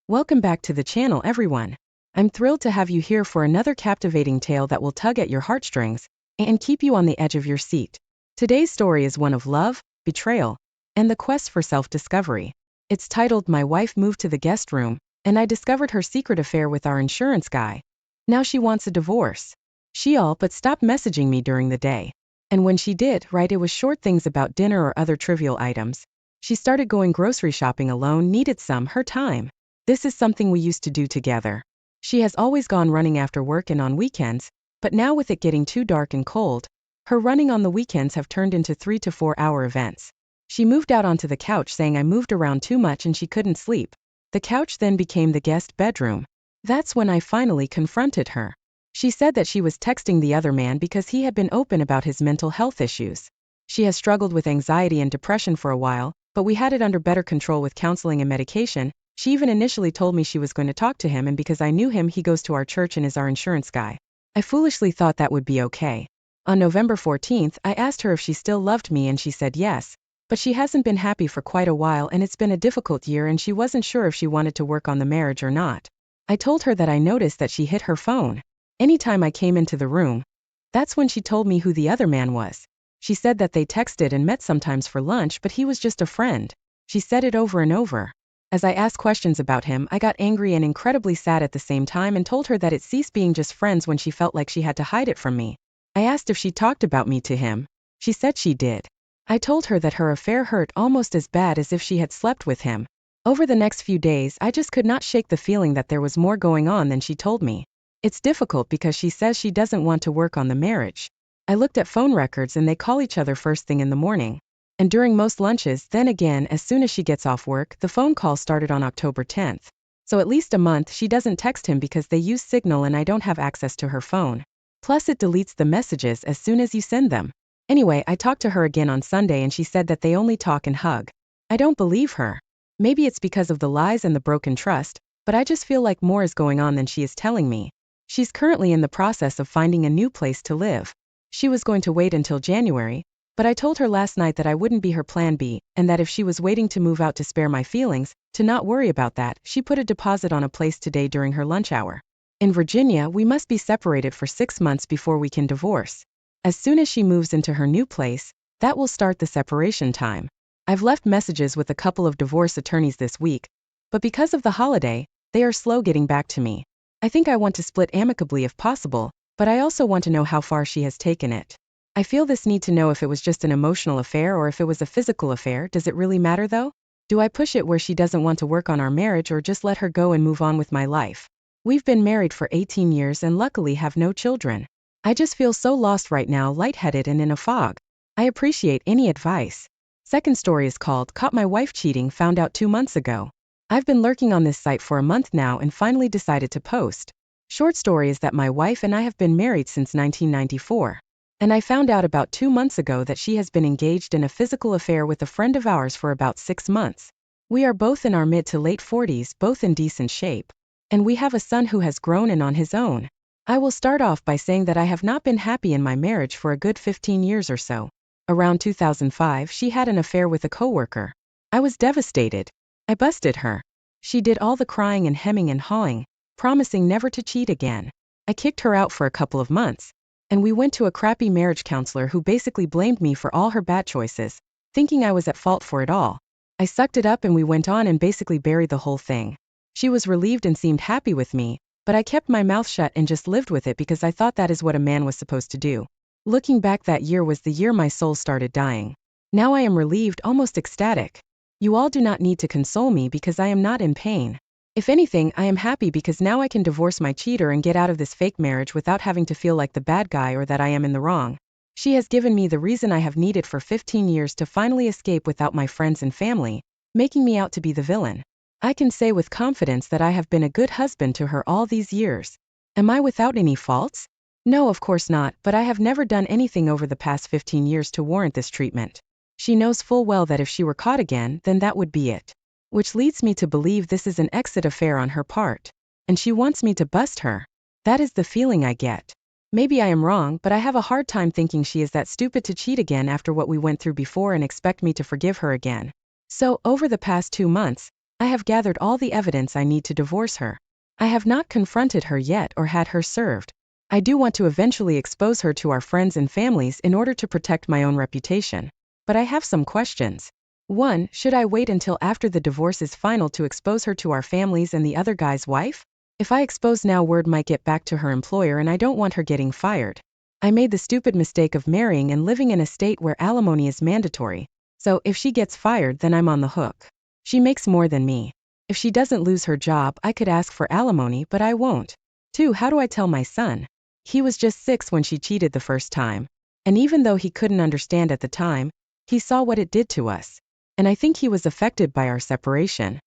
Welcome back to the channel, everyone. I'm thrilled to have you here for another captivating tale that will tug at your heartstrings and keep you on the edge of your seat. Today's story is one of love, betrayal, and the quest for self-discovery. It's titled My Wife Moved to the Guest Room, and I discovered her secret affair with our insurance guy. Now she wants a divorce. She all but stopped messaging me during the day. And when she did, it was short things about dinner or other trivial items. She started going grocery shopping alone, needed her time. This is something we used to do together. She has always gone running after work and on weekends, but now with it getting too dark and cold, her running on the weekends have turned into 3 to 4 hour events. She moved out onto the couch saying I moved around too much and she couldn't sleep. The couch then became the guest bedroom. That's when I finally confronted her. She said that she was texting the other man because he had been open about his mental health issues. She has struggled with anxiety and depression for a while, but we had it under better control with counseling and medication. She even initially told me she was going to talk to him, and because I knew him, he goes to our church and is our insurance guy. I foolishly thought that would be okay. On November 14th, I asked her if she still loved me and she said yes, but she hasn't been happy for quite a while and it's been a difficult year and she wasn't sure if she wanted to work on the marriage or not. I told her that I noticed that she hit her phone anytime I came into the room. That's when she told me who the other man was. She said that they texted and met sometimes for lunch, but he was just a friend. She said it over and over. As I asked questions about him, I got angry and incredibly sad at the same time and told her that it ceased being just friends when she felt like she had to hide it from me. I asked if she talked about me to him. She said she did. I told her that her affair hurt almost as bad as if she had slept with him. Over the next few days, I just could not shake the feeling that there was more going on than she told me. It's difficult because she says she doesn't want to work on the marriage. I looked at phone records and they call each other first thing in the morning. And during most lunches, then again as soon as she gets off work. The phone call started on October 10th. So at least a month she doesn't text him because they use Signal and I don't have access to her phone. Plus it deletes the messages as soon as you send them. Anyway, I talked to her again on Sunday and she said that they only talk and hug. I don't believe her. Maybe it's because of the lies and the broken trust, but I just feel like more is going on than she is telling me. She's currently in the process of finding a new place to live. She was going to wait until January, but I told her last night that I wouldn't be her plan B, and that if she was waiting to move out to spare my feelings, to not worry about that. She put a deposit on a place today during her lunch hour. In Virginia, we must be separated for 6 months before we can divorce. As soon as she moves into her new place, that will start the separation time. I've left messages with a couple of divorce attorneys this week, but because of the holiday, they are slow getting back to me. I think I want to split amicably if possible, but I also want to know how far she has taken it. I feel this need to know if it was just an emotional affair or if it was a physical affair. Does it really matter though? Do I push it where she doesn't want to work on our marriage or just let her go and move on with my life? We've been married for 18 years and luckily have no children. I just feel so lost right now, lightheaded and in a fog. I appreciate any advice. Second story is called Caught My Wife Cheating, Found Out 2 months ago. I've been lurking on this site for a month now and finally decided to post. Short story is that my wife and I have been married since 1994. And I found out about 2 months ago that she has been engaged in a physical affair with a friend of ours for about 6 months. We are both in our mid to late 40s, both in decent shape. And we have a son who has grown and on his own. I will start off by saying that I have not been happy in my marriage for a good 15 years or so. Around 2005, she had an affair with a coworker. I was devastated. I busted her. She did all the crying and hemming and hawing, promising never to cheat again. I kicked her out for a couple of months. And we went to a crappy marriage counselor who basically blamed me for all her bad choices, thinking I was at fault for it all. I sucked it up and we went on and basically buried the whole thing. She was relieved and seemed happy with me, but I kept my mouth shut and just lived with it because I thought that is what a man was supposed to do. Looking back, that year was the year my soul started dying. Now I am relieved, almost ecstatic. You all do not need to console me because I am not in pain. If anything, I am happy because now I can divorce my cheater and get out of this fake marriage without having to feel like the bad guy or that I am in the wrong. She has given me the reason I have needed for 15 years to finally escape without my friends and family, making me out to be the villain. I can say with confidence that I have been a good husband to her all these years. Am I without any faults? No, of course not, but I have never done anything over the past 15 years to warrant this treatment. She knows full well that if she were caught again, then that would be it. Which leads me to believe this is an exit affair on her part. And she wants me to bust her. That is the feeling I get. Maybe I am wrong, but I have a hard time thinking she is that stupid to cheat again after what we went through before and expect me to forgive her again. So, over the past 2 months, I have gathered all the evidence I need to divorce her. I have not confronted her yet or had her served. I do want to eventually expose her to our friends and families in order to protect my own reputation. But I have some questions. 1. Should I wait until after the divorce is final to expose her to our families and the other guy's wife? If I expose now, word might get back to her employer and I don't want her getting fired. I made the stupid mistake of marrying and living in a state where alimony is mandatory. So if she gets fired, then I'm on the hook. She makes more than me. If she doesn't lose her job, I could ask for alimony, but I won't. 2. How do I tell my son? He was just 6 when she cheated the first time. And even though he couldn't understand at the time, he saw what it did to us. And I think he was affected by our separation.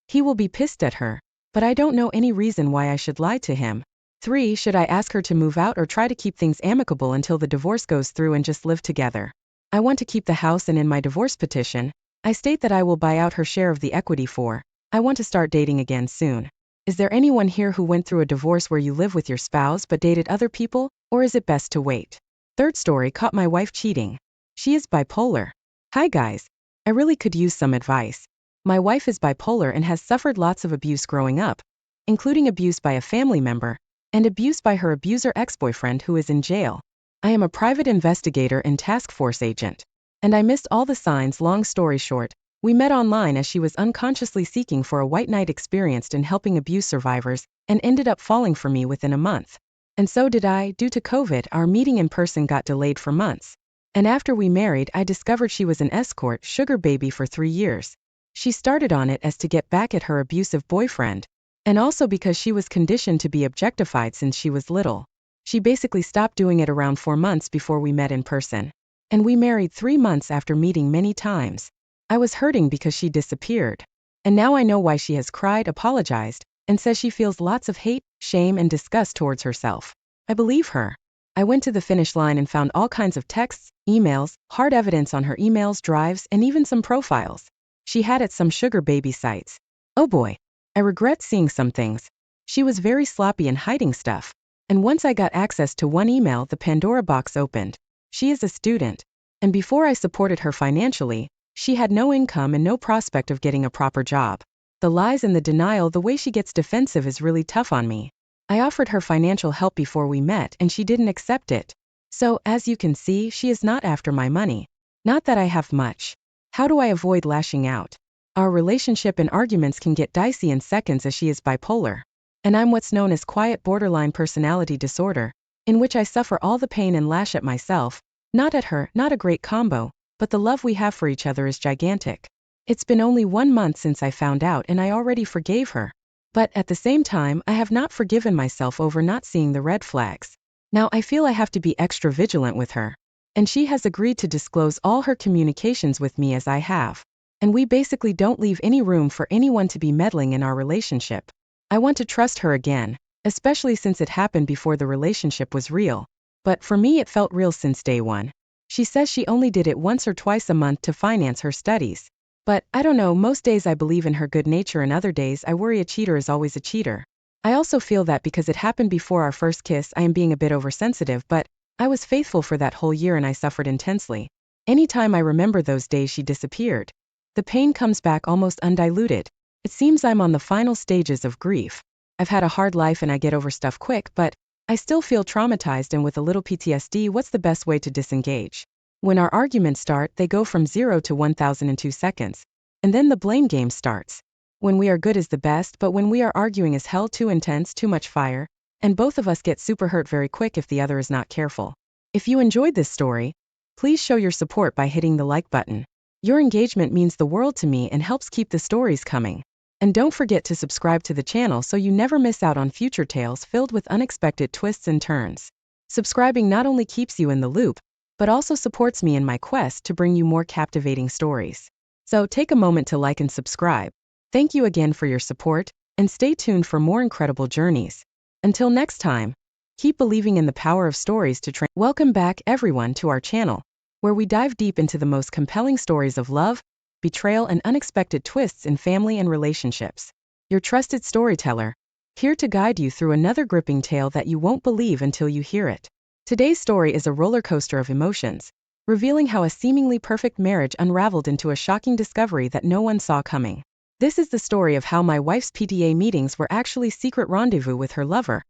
He will be pissed at her. But I don't know any reason why I should lie to him. 3. Should I ask her to move out or try to keep things amicable until the divorce goes through and just live together? I want to keep the house, and in my divorce petition, I state that I will buy out her share of the equity for. I want to start dating again soon. Is there anyone here who went through a divorce where you live with your spouse but dated other people, or is it best to wait? 3rd story, caught my wife cheating. She is bipolar. Hi guys. I really could use some advice. My wife is bipolar and has suffered lots of abuse growing up, including abuse by a family member, and abuse by her abuser ex-boyfriend who is in jail. I am a private investigator and task force agent. And I missed all the signs. Long story short, we met online as she was unconsciously seeking for a white knight experienced in helping abuse survivors, and ended up falling for me within a month. And so did I. Due to COVID, our meeting in person got delayed for months. And after we married, I discovered she was an escort sugar baby for 3 years. She started on it as to get back at her abusive boyfriend. And also because she was conditioned to be objectified since she was little. She basically stopped doing it around 4 months before we met in person. And we married 3 months after meeting many times. I was hurting because she disappeared. And now I know why she has cried, apologized, and says she feels lots of hate, shame, and disgust towards herself. I believe her. I went to the finish line and found all kinds of texts, emails, hard evidence on her emails, drives, and even some profiles she had at some sugar baby sites. Oh boy. I regret seeing some things. She was very sloppy and hiding stuff. And once I got access to one email, the Pandora box opened. She is a student. And before I supported her financially, she had no income and no prospect of getting a proper job. The lies and the denial, the way she gets defensive is really tough on me. I offered her financial help before we met and she didn't accept it. So, as you can see, she is not after my money. Not that I have much. How do I avoid lashing out? Our relationship and arguments can get dicey in seconds as she is bipolar. And I'm what's known as quiet borderline personality disorder, in which I suffer all the pain and lash at myself, not at her. Not a great combo, but the love we have for each other is gigantic. It's been only 1 month since I found out and I already forgave her. But at the same time, I have not forgiven myself over not seeing the red flags. Now I feel I have to be extra vigilant with her. And she has agreed to disclose all her communications with me as I have. And we basically don't leave any room for anyone to be meddling in our relationship. I want to trust her again, especially since it happened before the relationship was real. But for me it felt real since day one. She says she only did it once or twice a month to finance her studies. But, I don't know, most days I believe in her good nature and other days I worry a cheater is always a cheater. I also feel that because it happened before our first kiss I am being a bit oversensitive, but I was faithful for that whole year and I suffered intensely. Anytime I remember those days she disappeared, the pain comes back almost undiluted. It seems I'm on the final stages of grief. I've had a hard life and I get over stuff quick, but I still feel traumatized and with a little PTSD. What's the best way to disengage? When our arguments start, they go from 0 to 1,000 in 2 seconds. And then the blame game starts. When we are good is the best, but when we are arguing is hell, too intense, too much fire, and both of us get super hurt very quick if the other is not careful. If you enjoyed this story, please show your support by hitting the like button. Your engagement means the world to me and helps keep the stories coming. And don't forget to subscribe to the channel so you never miss out on future tales filled with unexpected twists and turns. Subscribing not only keeps you in the loop, but also supports me in my quest to bring you more captivating stories. So take a moment to like and subscribe. Thank you again for your support, and stay tuned for more incredible journeys. Until next time, keep believing in the power of stories to train. Welcome back everyone to our channel, where we dive deep into the most compelling stories of love, betrayal, and unexpected twists in family and relationships. Your trusted storyteller, here to guide you through another gripping tale that you won't believe until you hear it. Today's story is a roller coaster of emotions, revealing how a seemingly perfect marriage unraveled into a shocking discovery that no one saw coming. This is the story of how my wife's PTA meetings were actually secret rendezvous with her lover.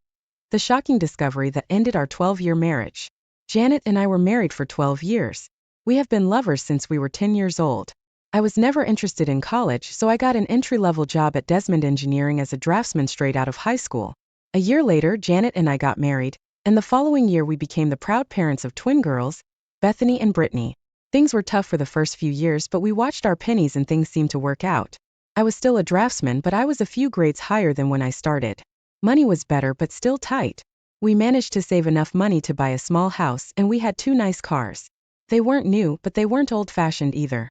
The shocking discovery that ended our 12-year marriage. Janet and I were married for 12 years. We have been lovers since we were 10 years old. I was never interested in college, so I got an entry-level job at Desmond Engineering as a draftsman straight out of high school. A year later, Janet and I got married, and the following year we became the proud parents of twin girls, Bethany and Brittany. Things were tough for the first few years, but we watched our pennies and things seemed to work out. I was still a draftsman, but I was a few grades higher than when I started. Money was better, but still tight. We managed to save enough money to buy a small house, and we had 2 nice cars. They weren't new, but they weren't old-fashioned either.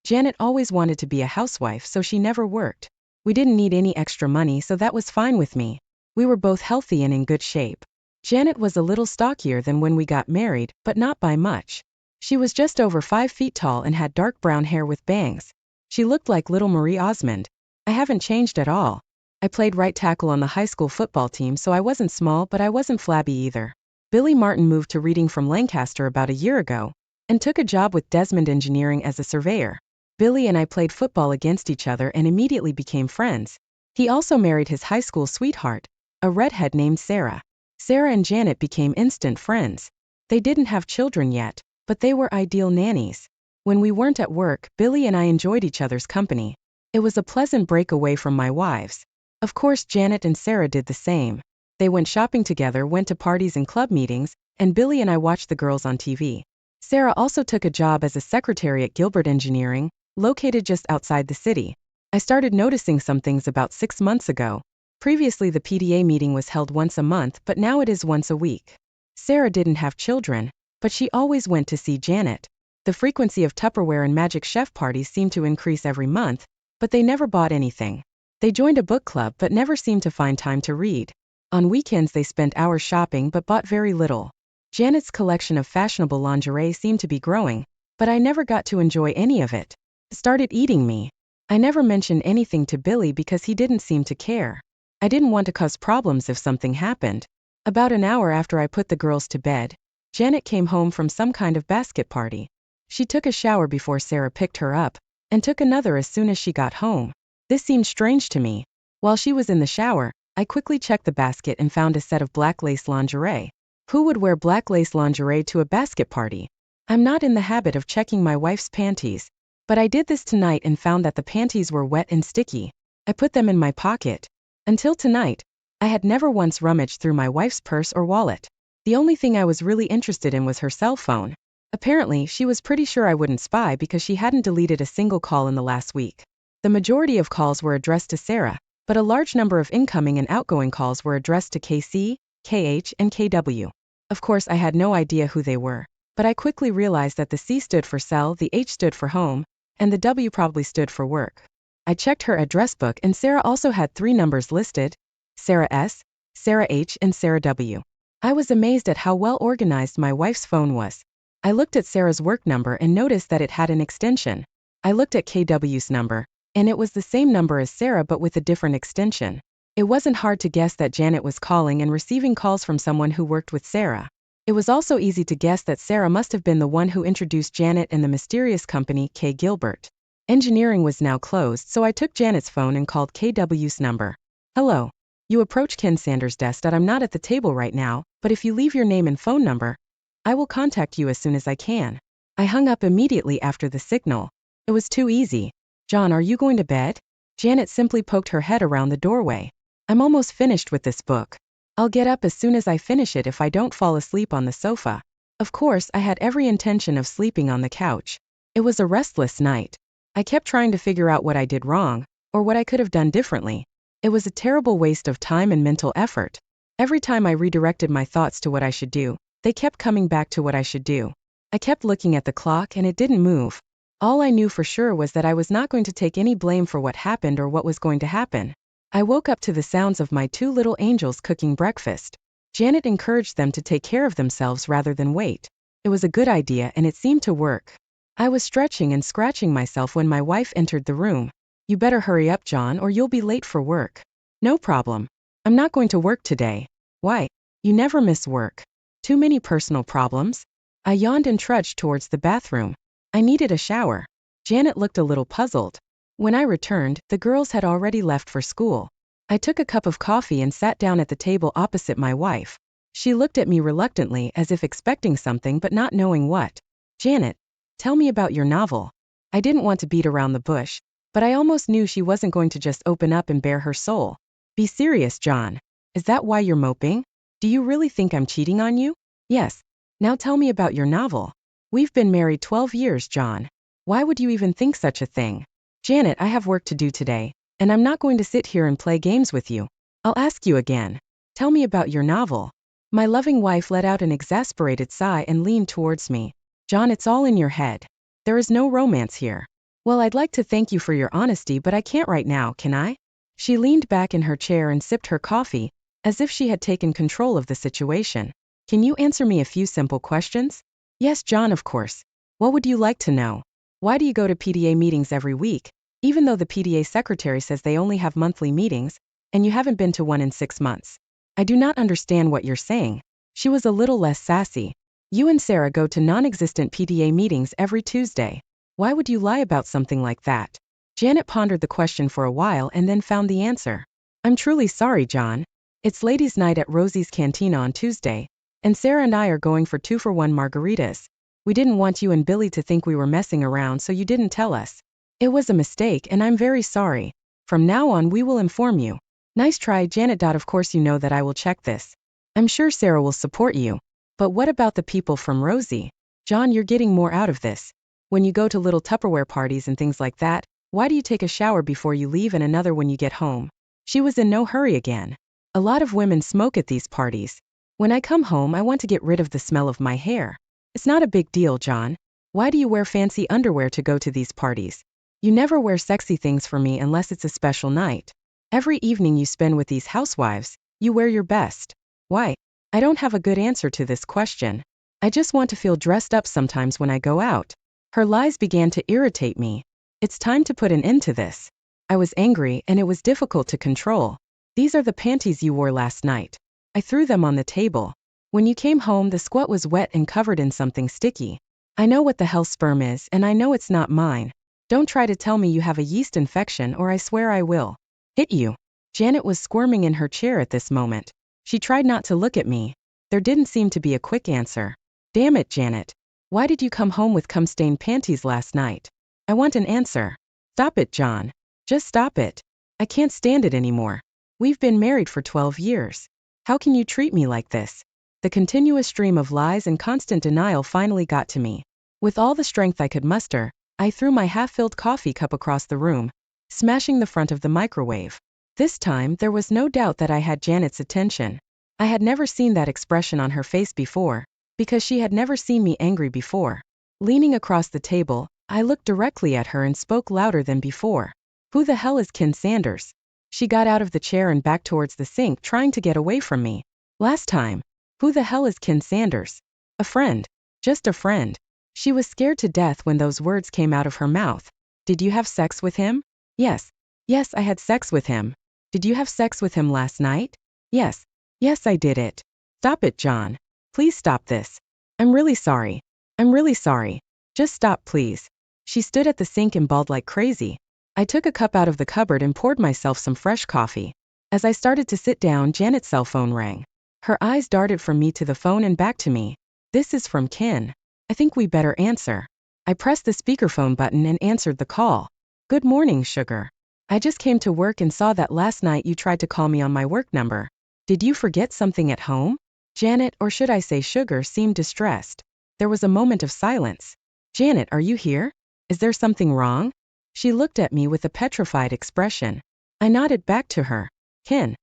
Janet always wanted to be a housewife, so she never worked. We didn't need any extra money, so that was fine with me. We were both healthy and in good shape. Janet was a little stockier than when we got married, but not by much. She was just over 5 feet tall and had dark brown hair with bangs. She looked like little Marie Osmond. I haven't changed at all. I played right tackle on the high school football team, so I wasn't small, but I wasn't flabby either. Billy Martin moved to Reading from Lancaster about a year ago, and took a job with Desmond Engineering as a surveyor. Billy and I played football against each other and immediately became friends. He also married his high school sweetheart, a redhead named Sarah. Sarah and Janet became instant friends. They didn't have children yet, but they were ideal nannies. When we weren't at work, Billy and I enjoyed each other's company. It was a pleasant break away from my wives. Of course, Janet and Sarah did the same. They went shopping together, went to parties and club meetings, and Billy and I watched the girls on TV. Sarah also took a job as a secretary at Gilbert Engineering, located just outside the city. I started noticing some things about 6 months ago. Previously, the PTA meeting was held once a month, but now it is once a week. Sarah didn't have children, but she always went to see Janet. The frequency of Tupperware and Magic Chef parties seemed to increase every month, but they never bought anything. They joined a book club but never seemed to find time to read. On weekends they spent hours shopping but bought very little. Janet's collection of fashionable lingerie seemed to be growing, but I never got to enjoy any of it. It started eating me. I never mentioned anything to Billy because he didn't seem to care. I didn't want to cause problems if something happened. About an hour after I put the girls to bed, Janet came home from some kind of basket party. She took a shower before Sarah picked her up, and took another as soon as she got home. This seemed strange to me. While she was in the shower, I quickly checked the basket and found a set of black lace lingerie. Who would wear black lace lingerie to a basket party? I'm not in the habit of checking my wife's panties, but I did this tonight and found that the panties were wet and sticky. I put them in my pocket. Until tonight, I had never once rummaged through my wife's purse or wallet. The only thing I was really interested in was her cell phone. Apparently, she was pretty sure I wouldn't spy because she hadn't deleted a single call in the last week. The majority of calls were addressed to Sarah, but a large number of incoming and outgoing calls were addressed to KC, KH, and KW. Of course, I had no idea who they were, but I quickly realized that the C stood for cell, the H stood for home, and the W probably stood for work. I checked her address book and Sarah also had 3 numbers listed: Sarah S, Sarah H, and Sarah W. I was amazed at how well organized my wife's phone was. I looked at Sarah's work number and noticed that it had an extension. I looked at KW's number, and it was the same number as Sarah but with a different extension. It wasn't hard to guess that Janet was calling and receiving calls from someone who worked with Sarah. It was also easy to guess that Sarah must have been the one who introduced Janet and the mysterious company K. Gilbert. Engineering was now closed, so I took Janet's phone and called KW's number. Hello. You approach Ken Sanders' desk. I'm not at the table right now, but if you leave your name and phone number, I will contact you as soon as I can. I hung up immediately after the signal. It was too easy. John, are you going to bed? Janet simply poked her head around the doorway. I'm almost finished with this book. I'll get up as soon as I finish it if I don't fall asleep on the sofa. Of course, I had every intention of sleeping on the couch. It was a restless night. I kept trying to figure out what I did wrong, or what I could have done differently. It was a terrible waste of time and mental effort. Every time I redirected my thoughts to what I should do, they kept coming back to what I should do. I kept looking at the clock and it didn't move. All I knew for sure was that I was not going to take any blame for what happened or what was going to happen. I woke up to the sounds of my 2 little angels cooking breakfast. Janet encouraged them to take care of themselves rather than wait. It was a good idea and it seemed to work. I was stretching and scratching myself when my wife entered the room. You better hurry up, John, or you'll be late for work. No problem. I'm not going to work today. Why? You never miss work. Too many personal problems? I yawned and trudged towards the bathroom. I needed a shower. Janet looked a little puzzled. When I returned, the girls had already left for school. I took a cup of coffee and sat down at the table opposite my wife. She looked at me reluctantly as if expecting something but not knowing what. Janet, tell me about your novel. I didn't want to beat around the bush, but I almost knew she wasn't going to just open up and bare her soul. Be serious, John. Is that why you're moping? Do you really think I'm cheating on you? Yes. Now tell me about your novel. We've been married 12 years, John. Why would you even think such a thing? Janet, I have work to do today, and I'm not going to sit here and play games with you. I'll ask you again. Tell me about your novel. My loving wife let out an exasperated sigh and leaned towards me. John, it's all in your head. There is no romance here. Well, I'd like to thank you for your honesty, but I can't right now, can I? She leaned back in her chair and sipped her coffee, as if she had taken control of the situation. Can you answer me a few simple questions? Yes, John, of course. What would you like to know? Why do you go to PTA meetings every week, even though the PTA secretary says they only have monthly meetings, and you haven't been to one in 6 months? I do not understand what you're saying. She was a little less sassy. You and Sarah go to non-existent PTA meetings every Tuesday. Why would you lie about something like that? Janet pondered the question for a while and then found the answer. I'm truly sorry, John. It's ladies' night at Rosie's Cantina on Tuesday, and Sarah and I are going for 2-for-1 margaritas. We didn't want you and Billy to think we were messing around, so you didn't tell us. It was a mistake, and I'm very sorry. From now on, we will inform you. Nice try, Janet. Of course you know that I will check this. I'm sure Sarah will support you. But what about the people from Rosie? John, you're getting more out of this. When you go to little Tupperware parties and things like that, why do you take a shower before you leave and another when you get home? She was in no hurry again. A lot of women smoke at these parties. When I come home, I want to get rid of the smell of my hair. It's not a big deal, John. Why do you wear fancy underwear to go to these parties? You never wear sexy things for me unless it's a special night. Every evening you spend with these housewives, you wear your best. Why? I don't have a good answer to this question. I just want to feel dressed up sometimes when I go out. Her lies began to irritate me. It's time to put an end to this. I was angry and it was difficult to control. These are the panties you wore last night. I threw them on the table. When you came home, the squat was wet and covered in something sticky. I know what the hell sperm is, and I know it's not mine. Don't try to tell me you have a yeast infection or I swear I will hit you. Janet was squirming in her chair at this moment. She tried not to look at me. There didn't seem to be a quick answer. Damn it, Janet. Why did you come home with cum-stained panties last night? I want an answer. Stop it, John. Just stop it. I can't stand it anymore. We've been married for 12 years. How can you treat me like this? The continuous stream of lies and constant denial finally got to me. With all the strength I could muster, I threw my half-filled coffee cup across the room, smashing the front of the microwave. This time, there was no doubt that I had Janet's attention. I had never seen that expression on her face before, because she had never seen me angry before. Leaning across the table, I looked directly at her and spoke louder than before. Who the hell is Ken Sanders? She got out of the chair and back towards the sink, trying to get away from me. Last time. Who the hell is Ken Sanders? A friend. Just a friend. She was scared to death when those words came out of her mouth. Did you have sex with him? Yes. Yes, I had sex with him. Did you have sex with him last night? Yes. Yes, I did it. Stop it, John. Please stop this. I'm really sorry. I'm really sorry. Just stop, please. She stood at the sink and bawled like crazy. I took a cup out of the cupboard and poured myself some fresh coffee. As I started to sit down, Janet's cell phone rang. Her eyes darted from me to the phone and back to me. This is from Ken. I think we better answer. I pressed the speakerphone button and answered the call. Good morning, sugar. I just came to work and saw that last night you tried to call me on my work number. Did you forget something at home? Janet, or should I say Sugar, seemed distressed. There was a moment of silence. Janet, are you here? Is there something wrong? She looked at me with a petrified expression. I nodded back to her. Ken.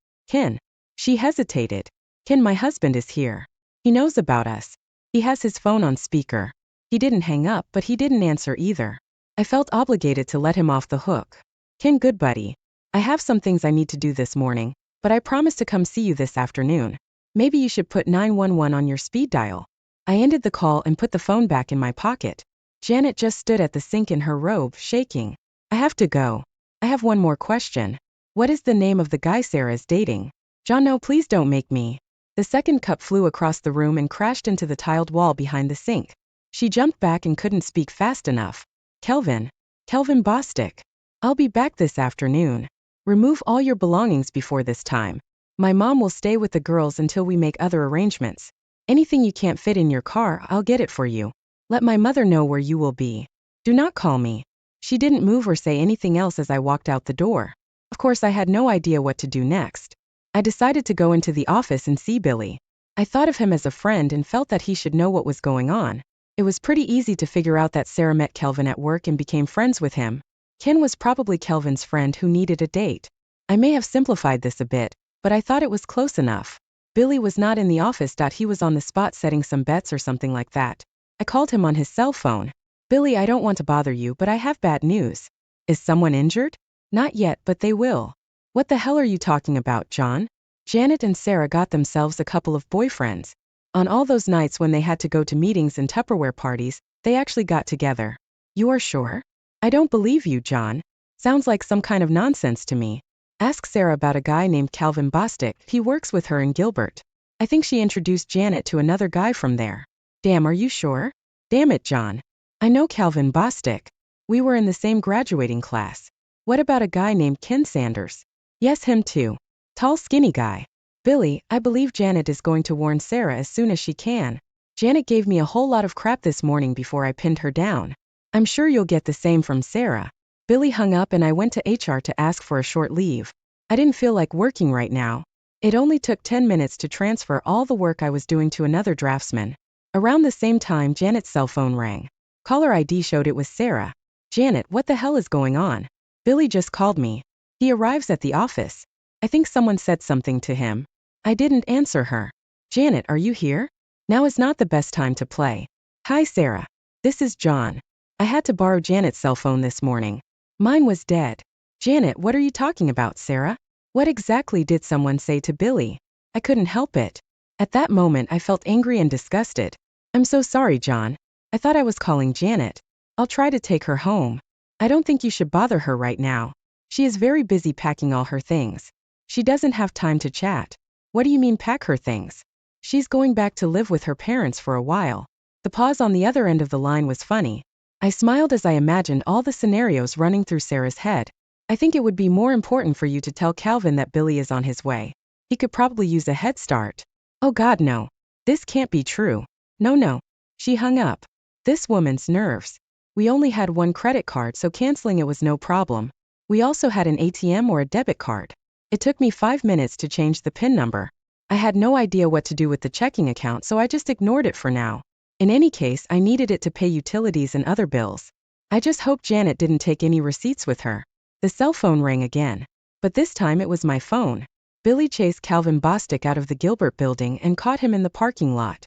She hesitated. Ken, my husband is here. He knows about us. He has his phone on speaker. He didn't hang up, but he didn't answer either. I felt obligated to let him off the hook. Ken, good buddy. I have some things I need to do this morning, but I promise to come see you this afternoon. Maybe you should put 911 on your speed dial. I ended the call and put the phone back in my pocket. Janet just stood at the sink in her robe, shaking. I have to go. I have one more question. What is the name of the guy Sarah is dating? John, no, please don't make me. The second cup flew across the room and crashed into the tiled wall behind the sink. She jumped back and couldn't speak fast enough. Kelvin Bostick. I'll be back this afternoon. Remove all your belongings before this time. My mom will stay with the girls until we make other arrangements. Anything you can't fit in your car, I'll get it for you. Let my mother know where you will be. Do not call me. She didn't move or say anything else as I walked out the door. Of course, I had no idea what to do next. I decided to go into the office and see Billy. I thought of him as a friend and felt that he should know what was going on. It was pretty easy to figure out that Sarah met Kelvin at work and became friends with him. Ken was probably Kelvin's friend who needed a date. I may have simplified this a bit, but I thought it was close enough. Billy was not in the office. He was on the spot setting some bets or something like that. I called him on his cell phone. Billy, I don't want to bother you, but I have bad news. Is someone injured? Not yet, but they will. What the hell are you talking about, John? Janet and Sarah got themselves a couple of boyfriends. On all those nights when they had to go to meetings and Tupperware parties, they actually got together. You are sure? I don't believe you, John. Sounds like some kind of nonsense to me. Ask Sarah about a guy named Calvin Bostic. He works with her in Gilbert. I think she introduced Janet to another guy from there. Damn, are you sure? Damn it, John. I know Calvin Bostic. We were in the same graduating class. What about a guy named Ken Sanders? Yes, him too. Tall, skinny guy. Billy, I believe Janet is going to warn Sarah as soon as she can. Janet gave me a whole lot of crap this morning before I pinned her down. I'm sure you'll get the same from Sarah. Billy hung up and I went to HR to ask for a short leave. I didn't feel like working right now. It only took 10 minutes to transfer all the work I was doing to another draftsman. Around the same time, Janet's cell phone rang. Caller ID showed it was Sarah. Janet, what the hell is going on? Billy just called me. He arrives at the office. I think someone said something to him. I didn't answer her. Janet, are you here? Now is not the best time to play. Hi, Sarah. This is John. I had to borrow Janet's cell phone this morning. Mine was dead. Janet, what are you talking about, Sarah? What exactly did someone say to Billy? I couldn't help it. At that moment, I felt angry and disgusted. I'm so sorry, John. I thought I was calling Janet. I'll try to take her home. I don't think you should bother her right now. She is very busy packing all her things. She doesn't have time to chat. What do you mean pack her things? She's going back to live with her parents for a while. The pause on the other end of the line was funny. I smiled as I imagined all the scenarios running through Sarah's head. I think it would be more important for you to tell Calvin that Billy is on his way. He could probably use a head start. Oh God, no. This can't be true. No. She hung up. This woman's nerves. We only had one credit card, so canceling it was no problem. We also had an ATM or a debit card. It took me 5 minutes to change the PIN number. I had no idea what to do with the checking account, so I just ignored it for now. In any case, I needed it to pay utilities and other bills. I just hoped Janet didn't take any receipts with her. The cell phone rang again. But this time it was my phone. Billy chased Calvin Bostic out of the Gilbert building and caught him in the parking lot.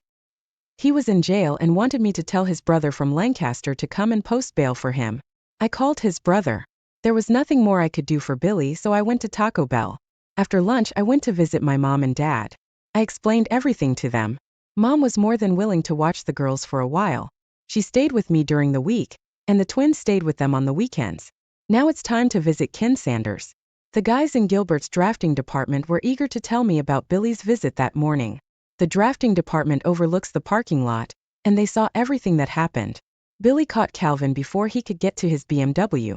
He was in jail and wanted me to tell his brother from Lancaster to come and post bail for him. I called his brother. There was nothing more I could do for Billy, so I went to Taco Bell. After lunch, I went to visit my mom and dad. I explained everything to them. Mom was more than willing to watch the girls for a while. She stayed with me during the week, and the twins stayed with them on the weekends. Now it's time to visit Ken Sanders. The guys in Gilbert's drafting department were eager to tell me about Billy's visit that morning. The drafting department overlooks the parking lot, and they saw everything that happened. Billy caught Calvin before he could get to his BMW.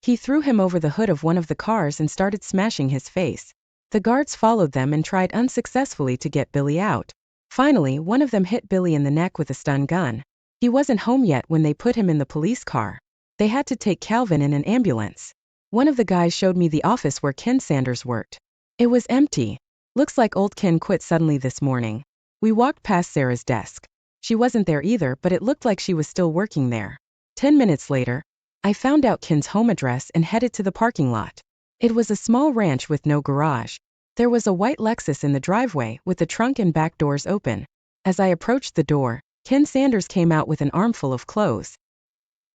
He threw him over the hood of one of the cars and started smashing his face. The guards followed them and tried unsuccessfully to get Billy out. Finally, one of them hit Billy in the neck with a stun gun. He wasn't home yet when they put him in the police car. They had to take Calvin in an ambulance. One of the guys showed me the office where Ken Sanders worked. It was empty. Looks like old Ken quit suddenly this morning. We walked past Sarah's desk. She wasn't there either, but it looked like she was still working there. 10 minutes later, I found out Ken's home address and headed to the parking lot. It was a small ranch with no garage. There was a white Lexus in the driveway with the trunk and back doors open. As I approached the door, Ken Sanders came out with an armful of clothes.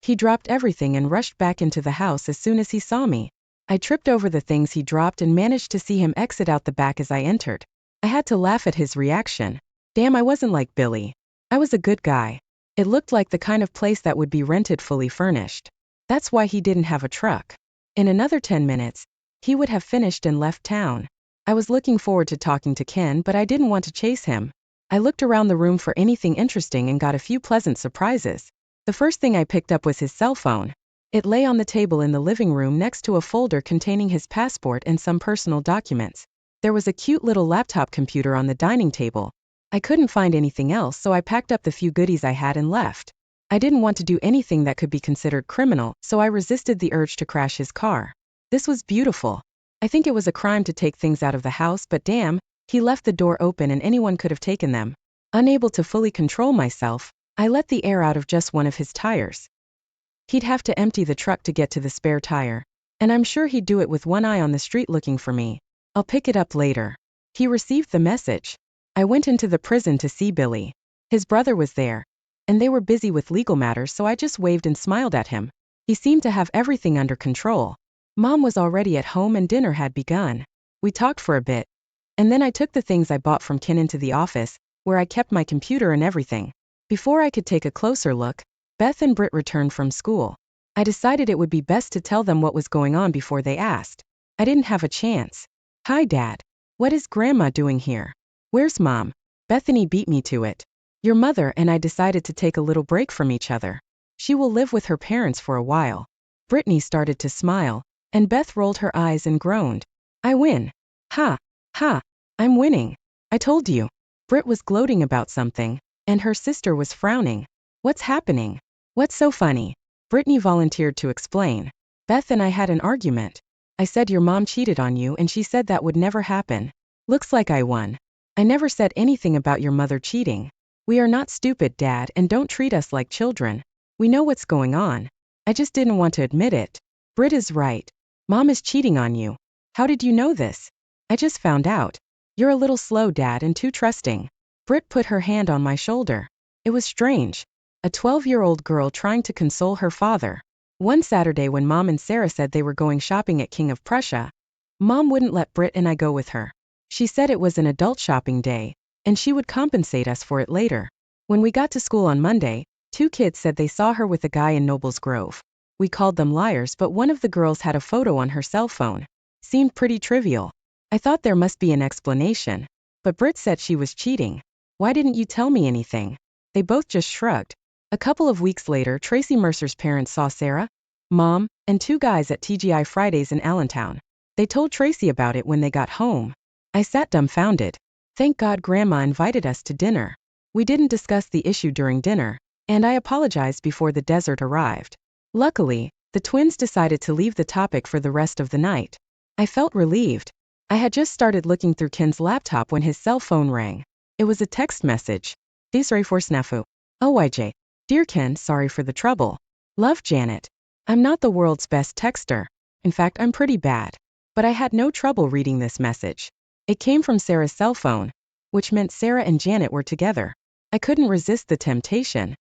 He dropped everything and rushed back into the house as soon as he saw me. I tripped over the things he dropped and managed to see him exit out the back as I entered. I had to laugh at his reaction. Damn, I wasn't like Billy. I was a good guy. It looked like the kind of place that would be rented fully furnished. That's why he didn't have a truck. In another 10 minutes, he would have finished and left town. I was looking forward to talking to Ken, but I didn't want to chase him. I looked around the room for anything interesting and got a few pleasant surprises. The first thing I picked up was his cell phone. It lay on the table in the living room next to a folder containing his passport and some personal documents. There was a cute little laptop computer on the dining table. I couldn't find anything else, so I packed up the few goodies I had and left. I didn't want to do anything that could be considered criminal, so I resisted the urge to crash his car. This was beautiful. I think it was a crime to take things out of the house, but damn, he left the door open and anyone could have taken them. Unable to fully control myself, I let the air out of just one of his tires. He'd have to empty the truck to get to the spare tire, and I'm sure he'd do it with one eye on the street looking for me. I'll pick it up later. He received the message. I went into the prison to see Billy. His brother was there, and they were busy with legal matters, so I just waved and smiled at him. He seemed to have everything under control. Mom was already at home and dinner had begun. We talked for a bit, and then I took the things I bought from Ken into the office, where I kept my computer and everything. Before I could take a closer look, Beth and Britt returned from school. I decided it would be best to tell them what was going on before they asked. I didn't have a chance. Hi, Dad. What is Grandma doing here? Where's Mom? Bethany beat me to it. Your mother and I decided to take a little break from each other. She will live with her parents for a while. Brittany started to smile, and Beth rolled her eyes and groaned. I win. Ha, ha, I'm winning. I told you. Britt was gloating about something, and her sister was frowning. What's happening? What's so funny? Brittany volunteered to explain. Beth and I had an argument. I said your mom cheated on you and she said that would never happen. Looks like I won. I never said anything about your mother cheating. We are not stupid, Dad, and don't treat us like children. We know what's going on. I just didn't want to admit it. Britt is right. Mom is cheating on you. How did you know this? I just found out. You're a little slow, Dad, and too trusting. Britt put her hand on my shoulder. It was strange. A 12-year-old girl trying to console her father. One Saturday when Mom and Sarah said they were going shopping at King of Prussia, Mom wouldn't let Britt and I go with her. She said it was an adult shopping day, and she would compensate us for it later. When we got to school on Monday, 2 kids said they saw her with a guy in Nobles Grove. We called them liars, but one of the girls had a photo on her cell phone. Seemed pretty trivial. I thought there must be an explanation, but Britt said she was cheating. Why didn't you tell me anything? They both just shrugged. A couple of weeks later, Tracy Mercer's parents saw Sarah, Mom, and 2 guys at TGI Fridays in Allentown. They told Tracy about it when they got home. I sat dumbfounded. Thank God Grandma invited us to dinner. We didn't discuss the issue during dinner, and I apologized before the dessert arrived. Luckily, the twins decided to leave the topic for the rest of the night. I felt relieved. I had just started looking through Ken's laptop when his cell phone rang. It was a text message. Sorry for snafu. OYJ. Dear Ken, sorry for the trouble. Love, Janet. I'm not the world's best texter. In fact, I'm pretty bad. But I had no trouble reading this message. It came from Sarah's cell phone, which meant Sarah and Janet were together. I couldn't resist the temptation.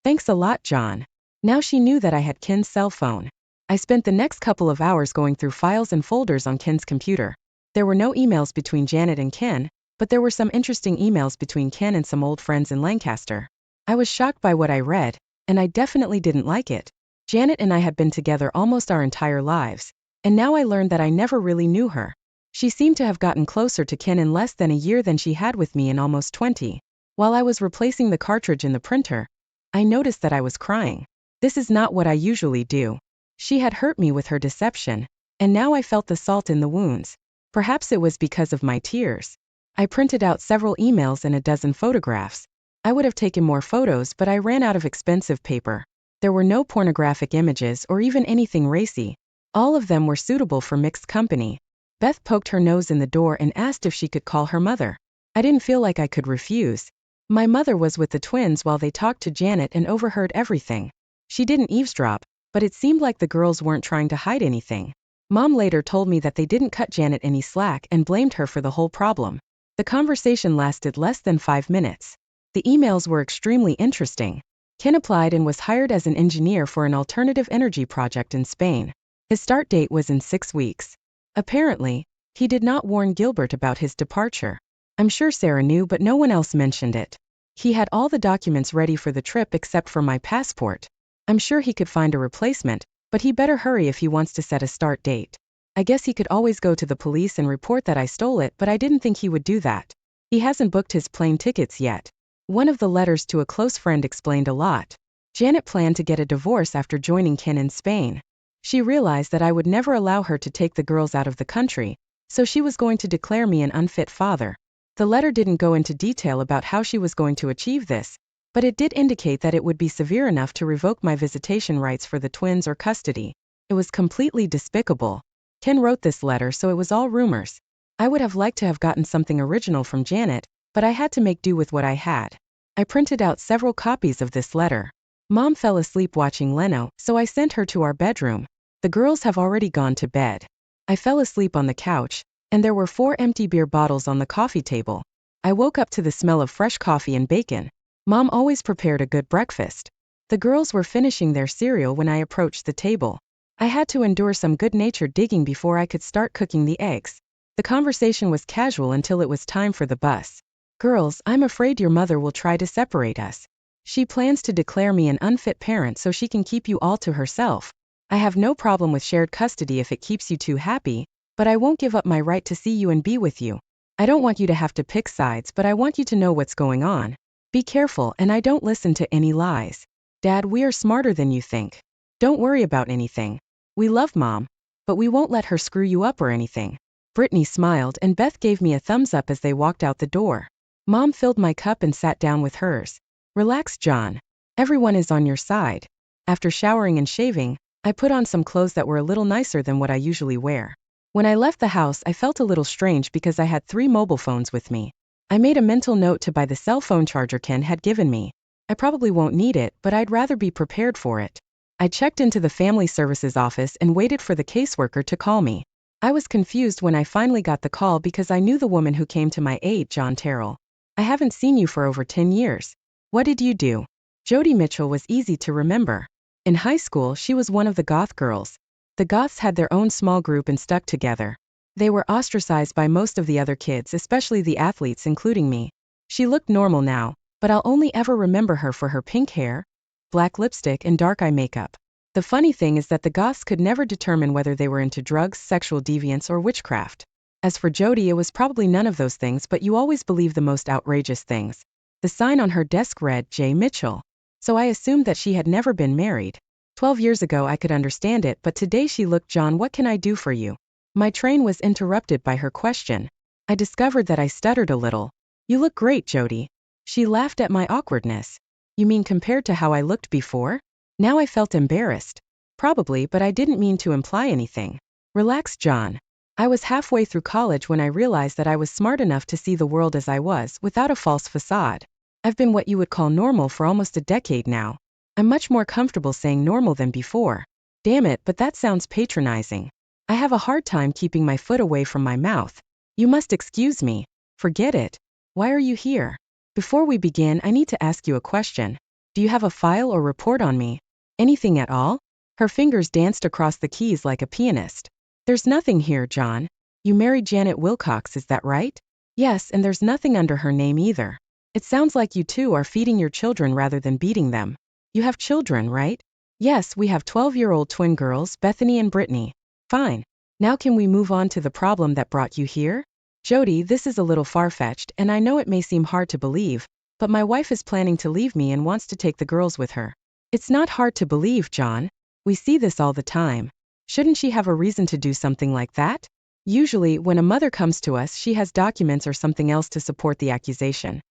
Thanks a lot, John. Now she knew that I had Ken's cell phone. I spent the next couple of hours going through files and folders on Ken's computer. There were no emails between Janet and Ken, but there were some interesting emails between Ken and some old friends in Lancaster. I was shocked by what I read, and I definitely didn't like it. Janet and I had been together almost our entire lives, and now I learned that I never really knew her. She seemed to have gotten closer to Ken in less than a year than she had with me in almost 20. While I was replacing the cartridge in the printer, I noticed that I was crying. This is not what I usually do. She had hurt me with her deception, and now I felt the salt in the wounds. Perhaps it was because of my tears. I printed out several emails and a dozen photographs. I would have taken more photos, but I ran out of expensive paper. There were no pornographic images or even anything racy. All of them were suitable for mixed company. Beth poked her nose in the door and asked if she could call her mother. I didn't feel like I could refuse. My mother was with the twins while they talked to Janet and overheard everything. She didn't eavesdrop, but it seemed like the girls weren't trying to hide anything. Mom later told me that they didn't cut Janet any slack and blamed her for the whole problem. The conversation lasted less than 5 minutes. The emails were extremely interesting. Ken applied and was hired as an engineer for an alternative energy project in Spain. His start date was in 6 weeks. Apparently, he did not warn Gilbert about his departure. I'm sure Sarah knew, but no one else mentioned it. He had all the documents ready for the trip except for my passport. I'm sure he could find a replacement, but he better hurry if he wants to set a start date. I guess he could always go to the police and report that I stole it, but I didn't think he would do that. He hasn't booked his plane tickets yet. One of the letters to a close friend explained a lot. Janet planned to get a divorce after joining Ken in Spain. She realized that I would never allow her to take the girls out of the country, so she was going to declare me an unfit father. The letter didn't go into detail about how she was going to achieve this, but it did indicate that it would be severe enough to revoke my visitation rights for the twins or custody. It was completely despicable. Ken wrote this letter, so it was all rumors. I would have liked to have gotten something original from Janet, but I had to make do with what I had. I printed out several copies of this letter. Mom fell asleep watching Leno, so I sent her to our bedroom. The girls have already gone to bed. I fell asleep on the couch, and there were 4 empty beer bottles on the coffee table. I woke up to the smell of fresh coffee and bacon. Mom always prepared a good breakfast. The girls were finishing their cereal when I approached the table. I had to endure some good-natured digging before I could start cooking the eggs. The conversation was casual until it was time for the bus. Girls, I'm afraid your mother will try to separate us. She plans to declare me an unfit parent so she can keep you all to herself. I have no problem with shared custody if it keeps you two happy, but I won't give up my right to see you and be with you. I don't want you to have to pick sides, but I want you to know what's going on. Be careful, and I don't listen to any lies. Dad, we are smarter than you think. Don't worry about anything. We love Mom, but we won't let her screw you up or anything. Brittany smiled, and Beth gave me a thumbs up as they walked out the door. Mom filled my cup and sat down with hers. Relax, John. Everyone is on your side. After showering and shaving, I put on some clothes that were a little nicer than what I usually wear. When I left the house, I felt a little strange because I had 3 mobile phones with me. I made a mental note to buy the cell phone charger Ken had given me. I probably won't need it, but I'd rather be prepared for it. I checked into the family services office and waited for the caseworker to call me. I was confused when I finally got the call because I knew the woman who came to my aid, John Terrell. I haven't seen you for over 10 years. What did you do? Jody Mitchell was easy to remember. In high school, she was one of the goth girls. The goths had their own small group and stuck together. They were ostracized by most of the other kids, especially the athletes, including me. She looked normal now, but I'll only ever remember her for her pink hair, black lipstick, and dark eye makeup. The funny thing is that the goths could never determine whether they were into drugs, sexual deviance, or witchcraft. As for Jody, it was probably none of those things, but you always believe the most outrageous things. The sign on her desk read, J. Mitchell. So I assumed that she had never been married. 12 years ago I could understand it, but today she looked, John, what can I do for you? My train was interrupted by her question. I discovered that I stuttered a little. You look great, Jody. She laughed at my awkwardness. You mean compared to how I looked before? Now I felt embarrassed. Probably, but I didn't mean to imply anything. Relax, John. I was halfway through college when I realized that I was smart enough to see the world as I was, without a false facade. I've been what you would call normal for almost a decade now. I'm much more comfortable saying normal than before. Damn it, but that sounds patronizing. I have a hard time keeping my foot away from my mouth. You must excuse me. Forget it. Why are you here? Before we begin, I need to ask you a question. Do you have a file or report on me? Anything at all? Her fingers danced across the keys like a pianist. There's nothing here, John. You married Janet Wilcox, is that right? Yes, and there's nothing under her name either. It sounds like you two are feeding your children rather than beating them. You have children, right? Yes, we have 12-year-old twin girls, Bethany and Brittany. Fine. Now can we move on to the problem that brought you here? Jody, this is a little far-fetched, and I know it may seem hard to believe, but my wife is planning to leave me and wants to take the girls with her. It's not hard to believe, John. We see this all the time. Shouldn't she have a reason to do something like that? Usually, when a mother comes to us, she has documents or something else to support the accusation.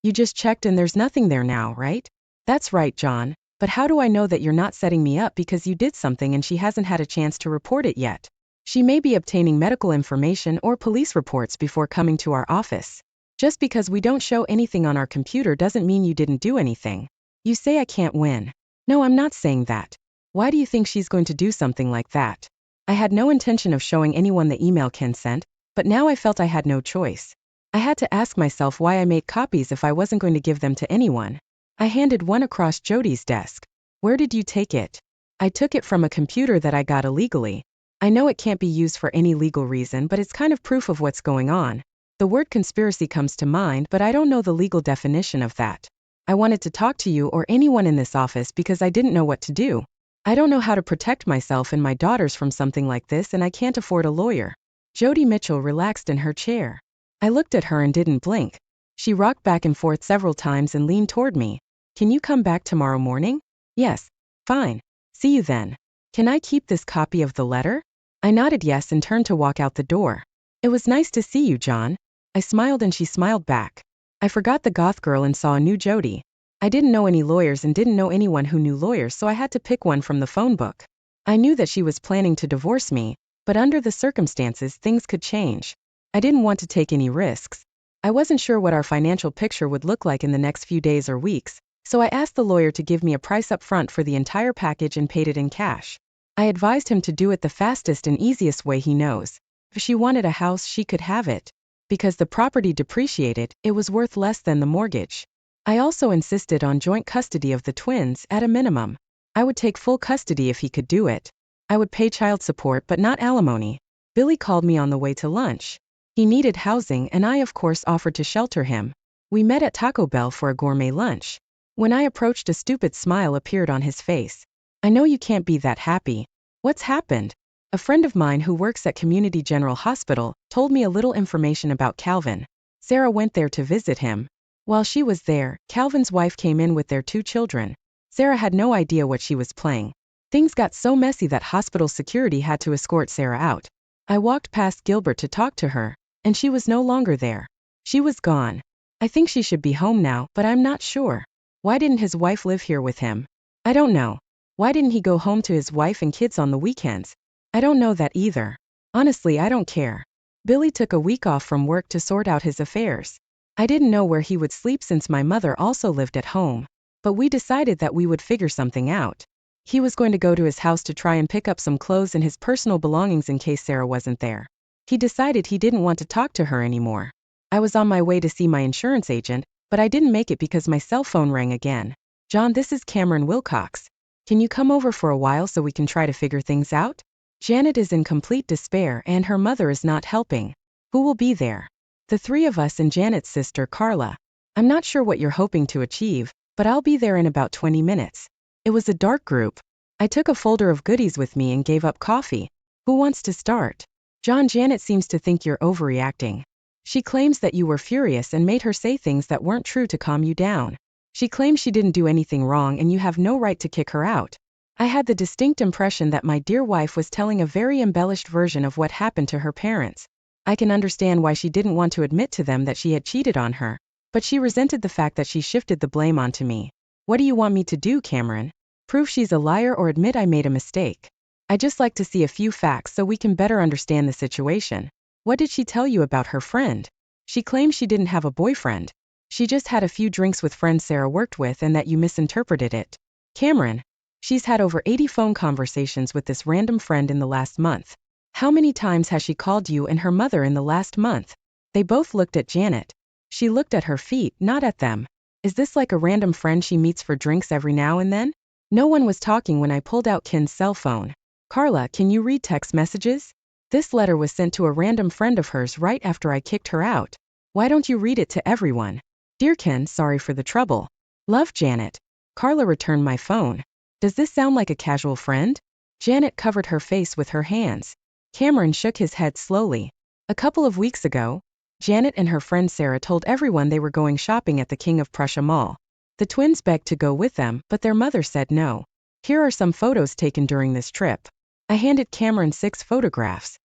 You just checked and there's nothing there now, right? That's right, John, but how do I know that you're not setting me up because you did something and she hasn't had a chance to report it yet? She may be obtaining medical information or police reports before coming to our office. Just because we don't show anything on our computer doesn't mean you didn't do anything. You say I can't win. No, I'm not saying that. Why do you think she's going to do something like that? I had no intention of showing anyone the email Ken sent, but now I felt I had no choice. I had to ask myself why I made copies if I wasn't going to give them to anyone. I handed one across Jody's desk. Where did you take it? I took it from a computer that I got illegally. I know it can't be used for any legal reason, but it's kind of proof of what's going on. The word conspiracy comes to mind, but I don't know the legal definition of that. I wanted to talk to you or anyone in this office because I didn't know what to do. I don't know how to protect myself and my daughters from something like this, and I can't afford a lawyer. Jody Mitchell relaxed in her chair. I looked at her and didn't blink. She rocked back and forth several times and leaned toward me. Can you come back tomorrow morning? Yes. Fine. See you then. Can I keep this copy of the letter? I nodded yes and turned to walk out the door. It was nice to see you, John. I smiled and she smiled back. I forgot the goth girl and saw a new Jody. I didn't know any lawyers and didn't know anyone who knew lawyers, so I had to pick one from the phone book. I knew that she was planning to divorce me, but under the circumstances things could change. I didn't want to take any risks. I wasn't sure what our financial picture would look like in the next few days or weeks, so I asked the lawyer to give me a price up front for the entire package and paid it in cash. I advised him to do it the fastest and easiest way he knows. If she wanted a house, she could have it. Because the property depreciated, it was worth less than the mortgage. I also insisted on joint custody of the twins at a minimum. I would take full custody if he could do it. I would pay child support but not alimony. Billy called me on the way to lunch. He needed housing and I of course offered to shelter him. We met at Taco Bell for a gourmet lunch. When I approached, a stupid smile appeared on his face. I know you can't be that happy. What's happened? A friend of mine who works at Community General Hospital told me a little information about Calvin. Sarah went there to visit him. While she was there, Calvin's wife came in with their 2 children. Sarah had no idea what she was playing. Things got so messy that hospital security had to escort Sarah out. I walked past Gilbert to talk to her, and she was no longer there. She was gone. I think she should be home now, but I'm not sure. Why didn't his wife live here with him? I don't know. Why didn't he go home to his wife and kids on the weekends? I don't know that either. Honestly, I don't care. Billy took a week off from work to sort out his affairs. I didn't know where he would sleep since my mother also lived at home. But we decided that we would figure something out. He was going to go to his house to try and pick up some clothes and his personal belongings in case Sarah wasn't there. He decided he didn't want to talk to her anymore. I was on my way to see my insurance agent, but I didn't make it because my cell phone rang again. John, this is Cameron Wilcox. Can you come over for a while so we can try to figure things out? Janet is in complete despair and her mother is not helping. Who will be there? The 3 of us and Janet's sister, Carla. I'm not sure what you're hoping to achieve, but I'll be there in about 20 minutes. It was a dark group. I took a folder of goodies with me and gave up coffee. Who wants to start? John, Janet seems to think you're overreacting. She claims that you were furious and made her say things that weren't true to calm you down. She claims she didn't do anything wrong and you have no right to kick her out. I had the distinct impression that my dear wife was telling a very embellished version of what happened to her parents. I can understand why she didn't want to admit to them that she had cheated on her, but she resented the fact that she shifted the blame onto me. What do you want me to do, Cameron? Prove she's a liar or admit I made a mistake? I just like to see a few facts so we can better understand the situation. What did she tell you about her friend? She claims she didn't have a boyfriend. She just had a few drinks with friends Sarah worked with and that you misinterpreted it. Cameron, she's had over 80 phone conversations with this random friend in the last month. How many times has she called you and her mother in the last month? They both looked at Janet. She looked at her feet, not at them. Is this like a random friend she meets for drinks every now and then? No one was talking when I pulled out Ken's cell phone. Carla, can you read text messages? This letter was sent to a random friend of hers right after I kicked her out. Why don't you read it to everyone? Dear Ken, sorry for the trouble. Love, Janet. Carla returned my phone. Does this sound like a casual friend? Janet covered her face with her hands. Cameron shook his head slowly. A couple of weeks ago, Janet and her friend Sarah told everyone they were going shopping at the King of Prussia Mall. The twins begged to go with them, but their mother said no. Here are some photos taken during this trip. I handed Cameron 6 photographs.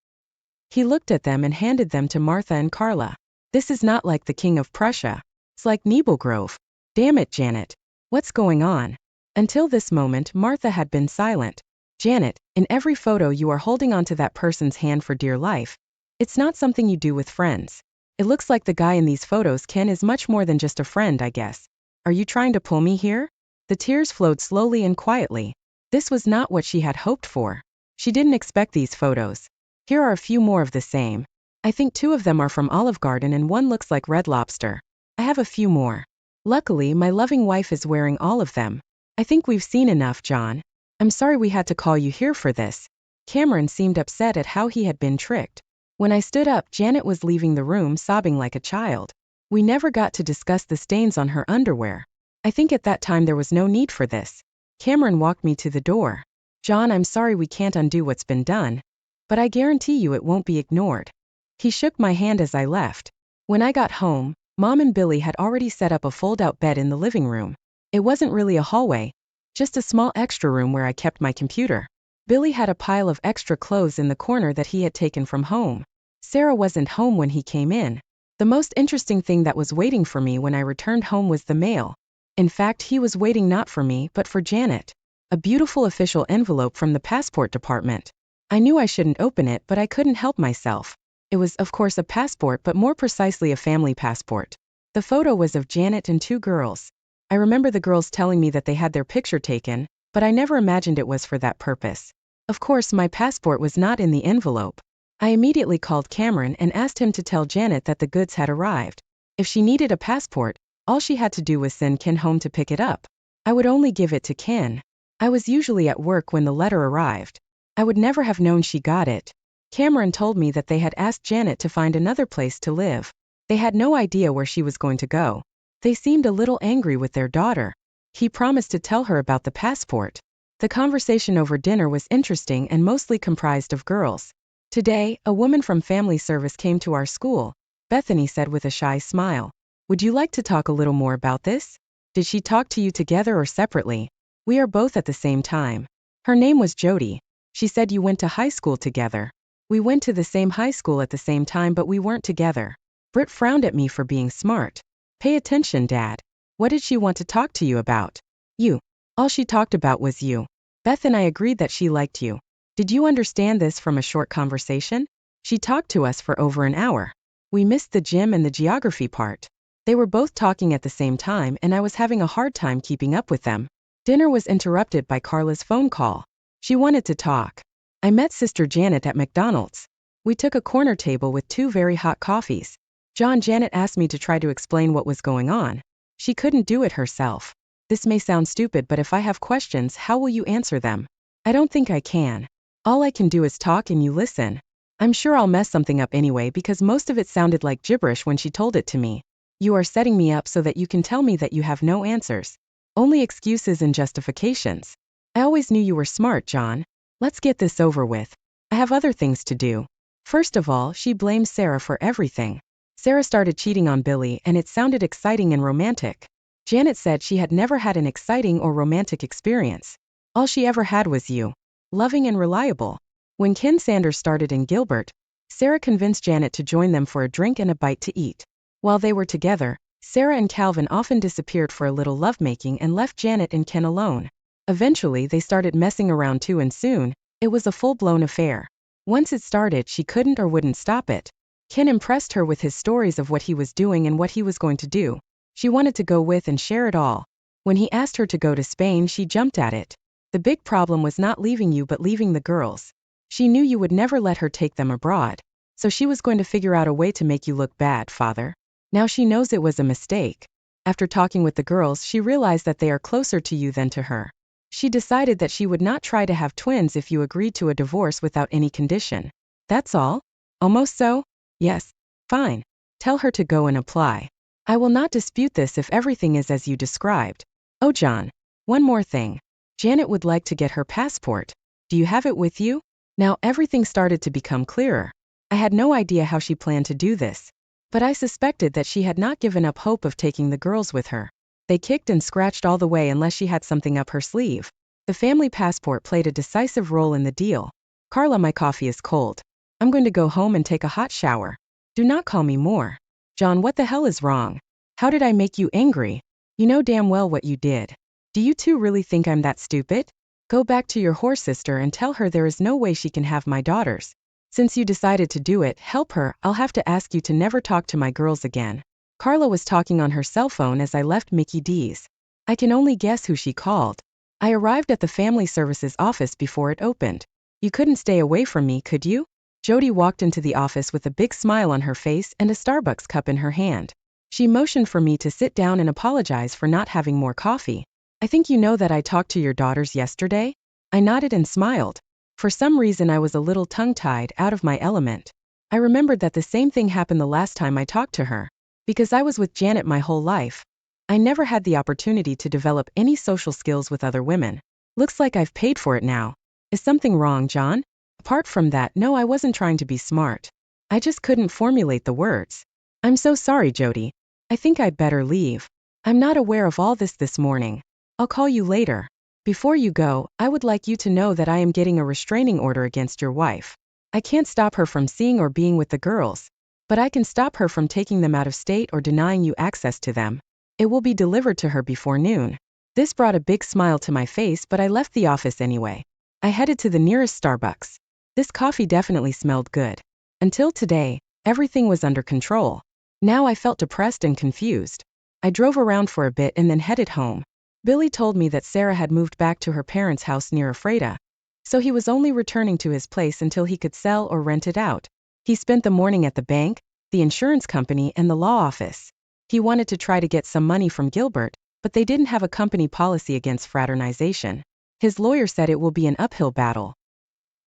He looked at them and handed them to Martha and Carla. This is not like the King of Prussia. It's like Nebelgrove. Damn it, Janet. What's going on? Until this moment, Martha had been silent. Janet, in every photo you are holding onto that person's hand for dear life. It's not something you do with friends. It looks like the guy in these photos, Ken, is much more than just a friend, I guess. Are you trying to pull me here? The tears flowed slowly and quietly. This was not what she had hoped for. She didn't expect these photos. Here are a few more of the same. I think 2 of them are from Olive Garden and 1 looks like Red Lobster. I have a few more. Luckily, my loving wife is wearing all of them. I think we've seen enough, John. I'm sorry we had to call you here for this. Cameron seemed upset at how he had been tricked. When I stood up, Janet was leaving the room sobbing like a child. We never got to discuss the stains on her underwear. I think at that time there was no need for this. Cameron walked me to the door. John, I'm sorry we can't undo what's been done. But I guarantee you it won't be ignored. He shook my hand as I left. When I got home, Mom and Billy had already set up a fold-out bed in the living room. It wasn't really a hallway. Just a small extra room where I kept my computer. Billy had a pile of extra clothes in the corner that he had taken from home. Sarah wasn't home when he came in. The most interesting thing that was waiting for me when I returned home was the mail. In fact, he was waiting not for me, but for Janet. A beautiful official envelope from the passport department. I knew I shouldn't open it, but I couldn't help myself. It was, of course, a passport, but more precisely a family passport. The photo was of Janet and two girls. I remember the girls telling me that they had their picture taken, but I never imagined it was for that purpose. Of course, my passport was not in the envelope. I immediately called Cameron and asked him to tell Janet that the goods had arrived. If she needed a passport, all she had to do was send Ken home to pick it up. I would only give it to Ken. I was usually at work when the letter arrived. I would never have known she got it. Cameron told me that they had asked Janet to find another place to live. They had no idea where she was going to go. They seemed a little angry with their daughter. He promised to tell her about the passport. The conversation over dinner was interesting and mostly comprised of girls. Today, a woman from family service came to our school. Bethany said with a shy smile. Would you like to talk a little more about this? Did she talk to you together or separately? We are both at the same time. Her name was Jody. She said you went to high school together. We went to the same high school at the same time, but we weren't together. Britt frowned at me for being smart. Pay attention, Dad. What did she want to talk to you about? You. All she talked about was you. Beth and I agreed that she liked you. Did you understand this from a short conversation? She talked to us for over an hour. We missed the gym and the geography part. They were both talking at the same time and I was having a hard time keeping up with them. Dinner was interrupted by Carla's phone call. She wanted to talk. I met Sister Janet at McDonald's. We took a corner table with 2 very hot coffees. Janet asked me to try to explain what was going on. She couldn't do it herself. This may sound stupid, but if I have questions, how will you answer them? I don't think I can. All I can do is talk and you listen. I'm sure I'll mess something up anyway because most of it sounded like gibberish when she told it to me. You are setting me up so that you can tell me that you have no answers. Only excuses and justifications. I always knew you were smart, John. Let's get this over with. I have other things to do. First of all, she blamed Sarah for everything. Sarah started cheating on Billy and it sounded exciting and romantic. Janet said she had never had an exciting or romantic experience. All she ever had was you. Loving and reliable. When Ken Sanders started in Gilbert, Sarah convinced Janet to join them for a drink and a bite to eat. While they were together, Sarah and Calvin often disappeared for a little lovemaking and left Janet and Ken alone. Eventually, they started messing around too, and soon, it was a full-blown affair. Once it started, she couldn't or wouldn't stop it. Ken impressed her with his stories of what he was doing and what he was going to do. She wanted to go with and share it all. When he asked her to go to Spain, she jumped at it. The big problem was not leaving you but leaving the girls. She knew you would never let her take them abroad. So she was going to figure out a way to make you look bad, Father. Now she knows it was a mistake. After talking with the girls, she realized that they are closer to you than to her. She decided that she would not try to have twins if you agreed to a divorce without any condition. That's all? Almost so? Yes. Fine. Tell her to go and apply. I will not dispute this if everything is as you described. Oh, John. One more thing. Janet would like to get her passport. Do you have it with you? Now everything started to become clearer. I had no idea how she planned to do this. But I suspected that she had not given up hope of taking the girls with her. They kicked and scratched all the way unless she had something up her sleeve. The family passport played a decisive role in the deal. Carla, my coffee is cold. I'm going to go home and take a hot shower. Do not call me more. John, what the hell is wrong? How did I make you angry? You know damn well what you did. Do you two really think I'm that stupid? Go back to your whore sister and tell her there is no way she can have my daughters. Since you decided to do it, help her. I'll have to ask you to never talk to my girls again. Carla was talking on her cell phone as I left Mickey D's. I can only guess who she called. I arrived at the family services office before it opened. You couldn't stay away from me, could you? Jody walked into the office with a big smile on her face and a Starbucks cup in her hand. She motioned for me to sit down and apologize for not having more coffee. I think you know that I talked to your daughters yesterday? I nodded and smiled. For some reason I was a little tongue-tied, out of my element. I remembered that the same thing happened the last time I talked to her. Because I was with Janet my whole life. I never had the opportunity to develop any social skills with other women. Looks like I've paid for it now. Is something wrong, John? Apart from that, no, I wasn't trying to be smart. I just couldn't formulate the words. I'm so sorry, Jody. I think I'd better leave. I'm not aware of all this morning. I'll call you later. Before you go, I would like you to know that I am getting a restraining order against your wife. I can't stop her from seeing or being with the girls, but I can stop her from taking them out of state or denying you access to them. It will be delivered to her before noon. This brought a big smile to my face, but I left the office anyway. I headed to the nearest Starbucks. This coffee definitely smelled good. Until today, everything was under control. Now I felt depressed and confused. I drove around for a bit and then headed home. Billy told me that Sarah had moved back to her parents' house near Ephrata, so he was only returning to his place until he could sell or rent it out. He spent the morning at the bank, the insurance company, and the law office. He wanted to try to get some money from Gilbert, but they didn't have a company policy against fraternization. His lawyer said it will be an uphill battle.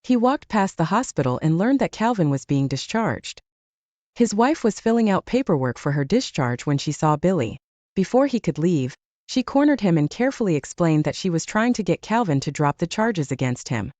He walked past the hospital and learned that Calvin was being discharged. His wife was filling out paperwork for her discharge when she saw Billy. Before he could leave, she cornered him and carefully explained that she was trying to get Calvin to drop the charges against him.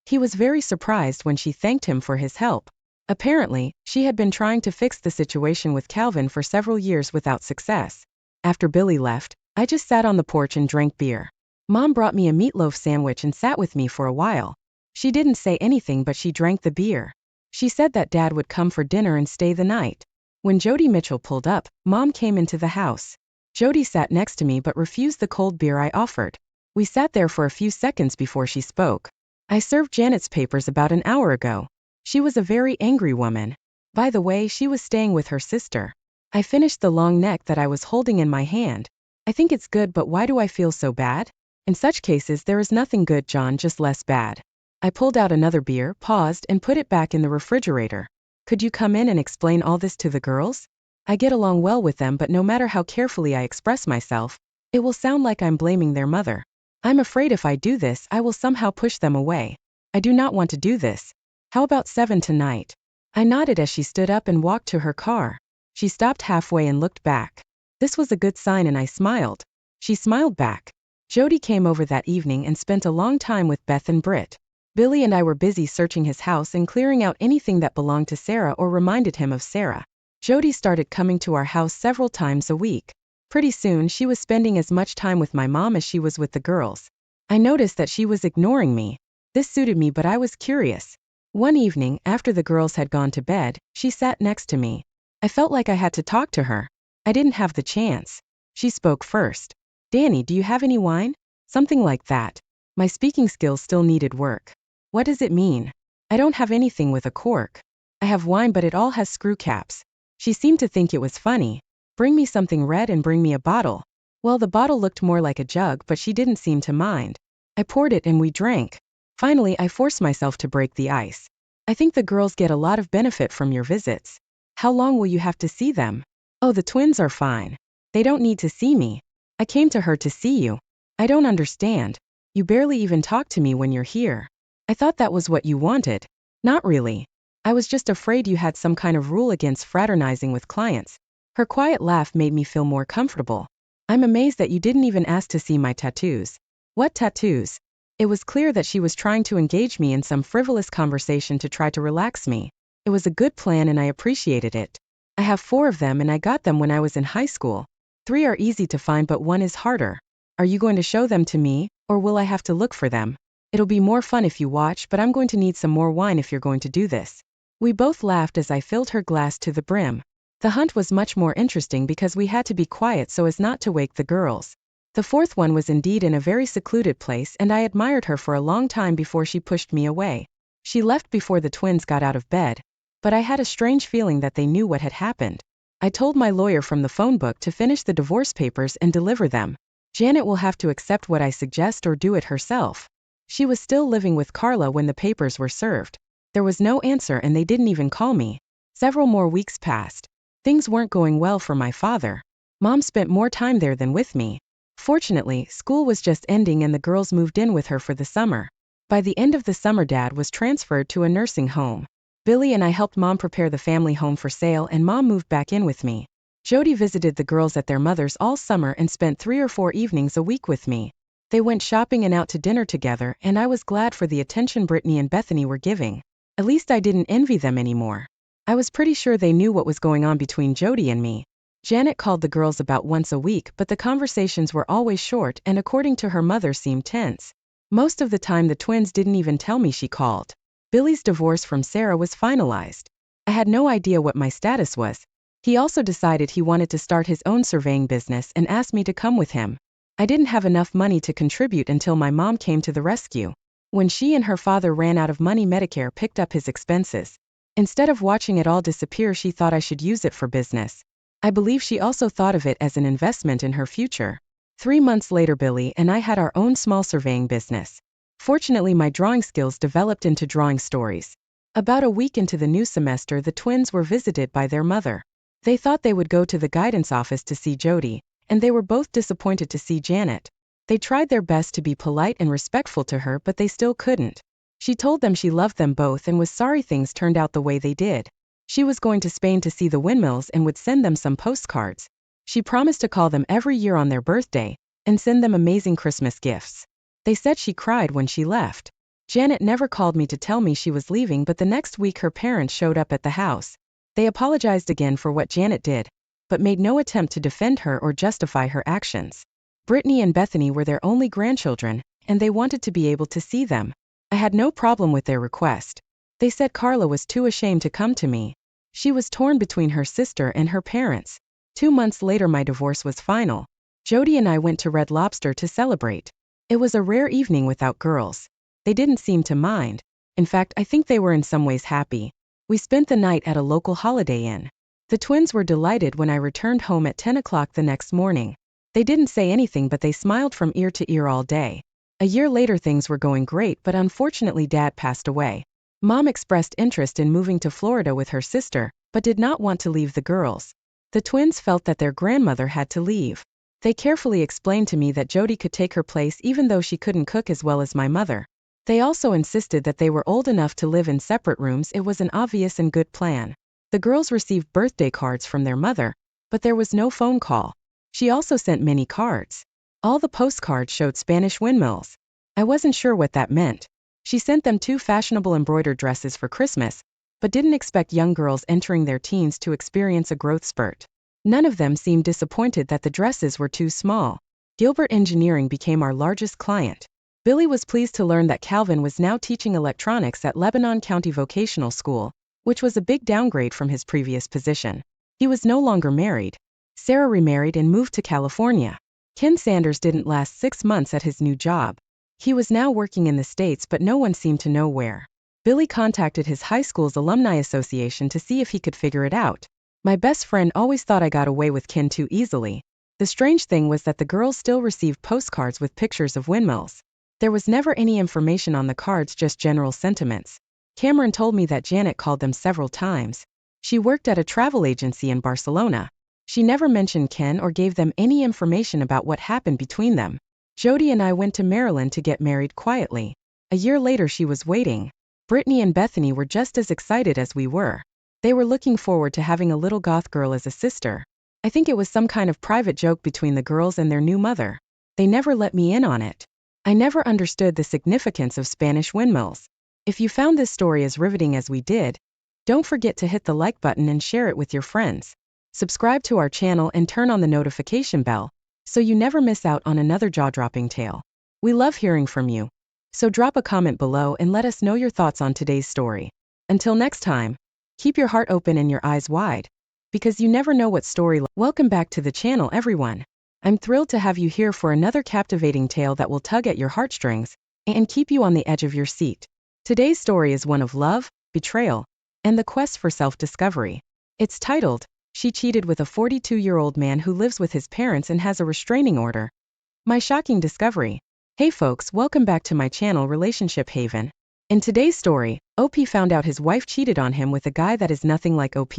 He was very surprised when she thanked him for his help. Apparently, she had been trying to fix the situation with Calvin for several years without success. After Billy left, I just sat on the porch and drank beer. Mom brought me a meatloaf sandwich and sat with me for a while. She didn't say anything, but she drank the beer. She said that Dad would come for dinner and stay the night. When Jody Mitchell pulled up, Mom came into the house. Jody sat next to me but refused the cold beer I offered. We sat there for a few seconds before she spoke. I served Janet's papers about an hour ago. She was a very angry woman. By the way, she was staying with her sister. I finished the long neck that I was holding in my hand. I think it's good, but why do I feel so bad? In such cases there is nothing good, John, just less bad. I pulled out another beer, paused, and put it back in the refrigerator. Could you come in and explain all this to the girls? I get along well with them, but no matter how carefully I express myself, it will sound like I'm blaming their mother. I'm afraid if I do this, I will somehow push them away. I do not want to do this. How about 7 tonight? I nodded as she stood up and walked to her car. She stopped halfway and looked back. This was a good sign and I smiled. She smiled back. Jody came over that evening and spent a long time with Beth and Britt. Billy and I were busy searching his house and clearing out anything that belonged to Sarah or reminded him of Sarah. Jody started coming to our house several times a week. Pretty soon she was spending as much time with my mom as she was with the girls. I noticed that she was ignoring me. This suited me, but I was curious. One evening, after the girls had gone to bed, she sat next to me. I felt like I had to talk to her. I didn't have the chance. She spoke first. Danny, do you have any wine? Something like that. My speaking skills still needed work. What does it mean? I don't have anything with a cork. I have wine, but it all has screw caps. She seemed to think it was funny. Bring me something red and bring me a bottle. Well, the bottle looked more like a jug, but she didn't seem to mind. I poured it and we drank. Finally, I forced myself to break the ice. I think the girls get a lot of benefit from your visits. How long will you have to see them? Oh, the twins are fine. They don't need to see me. I came to her to see you. I don't understand. You barely even talk to me when you're here. I thought that was what you wanted. Not really. I was just afraid you had some kind of rule against fraternizing with clients. Her quiet laugh made me feel more comfortable. I'm amazed that you didn't even ask to see my tattoos. What tattoos? It was clear that she was trying to engage me in some frivolous conversation to try to relax me. It was a good plan and I appreciated it. I have 4 of them and I got them when I was in high school. 3 are easy to find but 1 is harder. Are you going to show them to me, or will I have to look for them? It'll be more fun if you watch, but I'm going to need some more wine if you're going to do this. We both laughed as I filled her glass to the brim. The hunt was much more interesting because we had to be quiet so as not to wake the girls. The 4th one was indeed in a very secluded place and I admired her for a long time before she pushed me away. She left before the twins got out of bed, but I had a strange feeling that they knew what had happened. I told my lawyer from the phone book to finish the divorce papers and deliver them. Janet will have to accept what I suggest or do it herself. She was still living with Carla when the papers were served. There was no answer and they didn't even call me. Several more weeks passed. Things weren't going well for my father. Mom spent more time there than with me. Fortunately, school was just ending and the girls moved in with her for the summer. By the end of the summer, Dad was transferred to a nursing home. Billy and I helped Mom prepare the family home for sale and Mom moved back in with me. Jody visited the girls at their mother's all summer and spent 3 or 4 evenings a week with me. They went shopping and out to dinner together and I was glad for the attention Brittany and Bethany were giving. At least I didn't envy them anymore. I was pretty sure they knew what was going on between Jody and me. Janet called the girls about once a week, but the conversations were always short and, according to her mother, seemed tense. Most of the time the twins didn't even tell me she called. Billy's divorce from Sarah was finalized. I had no idea what my status was. He also decided he wanted to start his own surveying business and asked me to come with him. I didn't have enough money to contribute until my mom came to the rescue. When she and her father ran out of money, Medicare picked up his expenses. Instead of watching it all disappear, she thought I should use it for business. I believe she also thought of it as an investment in her future. 3 months later, Billy and I had our own small surveying business. Fortunately, my drawing skills developed into drawing stories. About a week into the new semester, the twins were visited by their mother. They thought they would go to the guidance office to see Jody, and they were both disappointed to see Janet. They tried their best to be polite and respectful to her, but they still couldn't. She told them she loved them both and was sorry things turned out the way they did. She was going to Spain to see the windmills and would send them some postcards. She promised to call them every year on their birthday and send them amazing Christmas gifts. They said she cried when she left. Janet never called me to tell me she was leaving, but the next week her parents showed up at the house. They apologized again for what Janet did, but made no attempt to defend her or justify her actions. Brittany and Bethany were their only grandchildren, and they wanted to be able to see them. I had no problem with their request. They said Carla was too ashamed to come to me. She was torn between her sister and her parents. 2 months later, my divorce was final. Jody and I went to Red Lobster to celebrate. It was a rare evening without girls. They didn't seem to mind. In fact, I think they were in some ways happy. We spent the night at a local Holiday Inn. The twins were delighted when I returned home at 10 o'clock the next morning. They didn't say anything, but they smiled from ear to ear all day. A year later, things were going great, but unfortunately Dad passed away. Mom expressed interest in moving to Florida with her sister, but did not want to leave the girls. The twins felt that their grandmother had to leave. They carefully explained to me that Jody could take her place even though she couldn't cook as well as my mother. They also insisted that they were old enough to live in separate rooms. It was an obvious and good plan. The girls received birthday cards from their mother, but there was no phone call. She also sent many cards. All the postcards showed Spanish windmills. I wasn't sure what that meant. She sent them 2 fashionable embroidered dresses for Christmas, but didn't expect young girls entering their teens to experience a growth spurt. None of them seemed disappointed that the dresses were too small. Gilbert Engineering became our largest client. Billy was pleased to learn that Calvin was now teaching electronics at Lebanon County Vocational School, which was a big downgrade from his previous position. He was no longer married. Sarah remarried and moved to California. Ken Sanders didn't last 6 months at his new job. He was now working in the States, but no one seemed to know where. Billy contacted his high school's alumni association to see if he could figure it out. My best friend always thought I got away with Ken too easily. The strange thing was that the girls still received postcards with pictures of windmills. There was never any information on the cards, just general sentiments. Cameron told me that Janet called them several times. She worked at a travel agency in Barcelona. She never mentioned Ken or gave them any information about what happened between them. Jody and I went to Maryland to get married quietly. A year later, she was waiting. Brittany and Bethany were just as excited as we were. They were looking forward to having a little goth girl as a sister. I think it was some kind of private joke between the girls and their new mother. They never let me in on it. I never understood the significance of Spanish windmills. If you found this story as riveting as we did, don't forget to hit the like button and share it with your friends. Subscribe to our channel and turn on the notification bell, so you never miss out on another jaw-dropping tale. We love hearing from you. So drop a comment below and let us know your thoughts on today's story. Until next time, keep your heart open and your eyes wide, because you never know what story. Welcome back to the channel, everyone. I'm thrilled to have you here for another captivating tale that will tug at your heartstrings and keep you on the edge of your seat. Today's story is one of love, betrayal, and the quest for self-discovery. It's titled, She Cheated with a 42-year-old Man Who Lives with His Parents and Has a Restraining Order. My Shocking Discovery. Hey folks, welcome back to my channel Relationship Haven. In today's story, OP found out his wife cheated on him with a guy that is nothing like OP.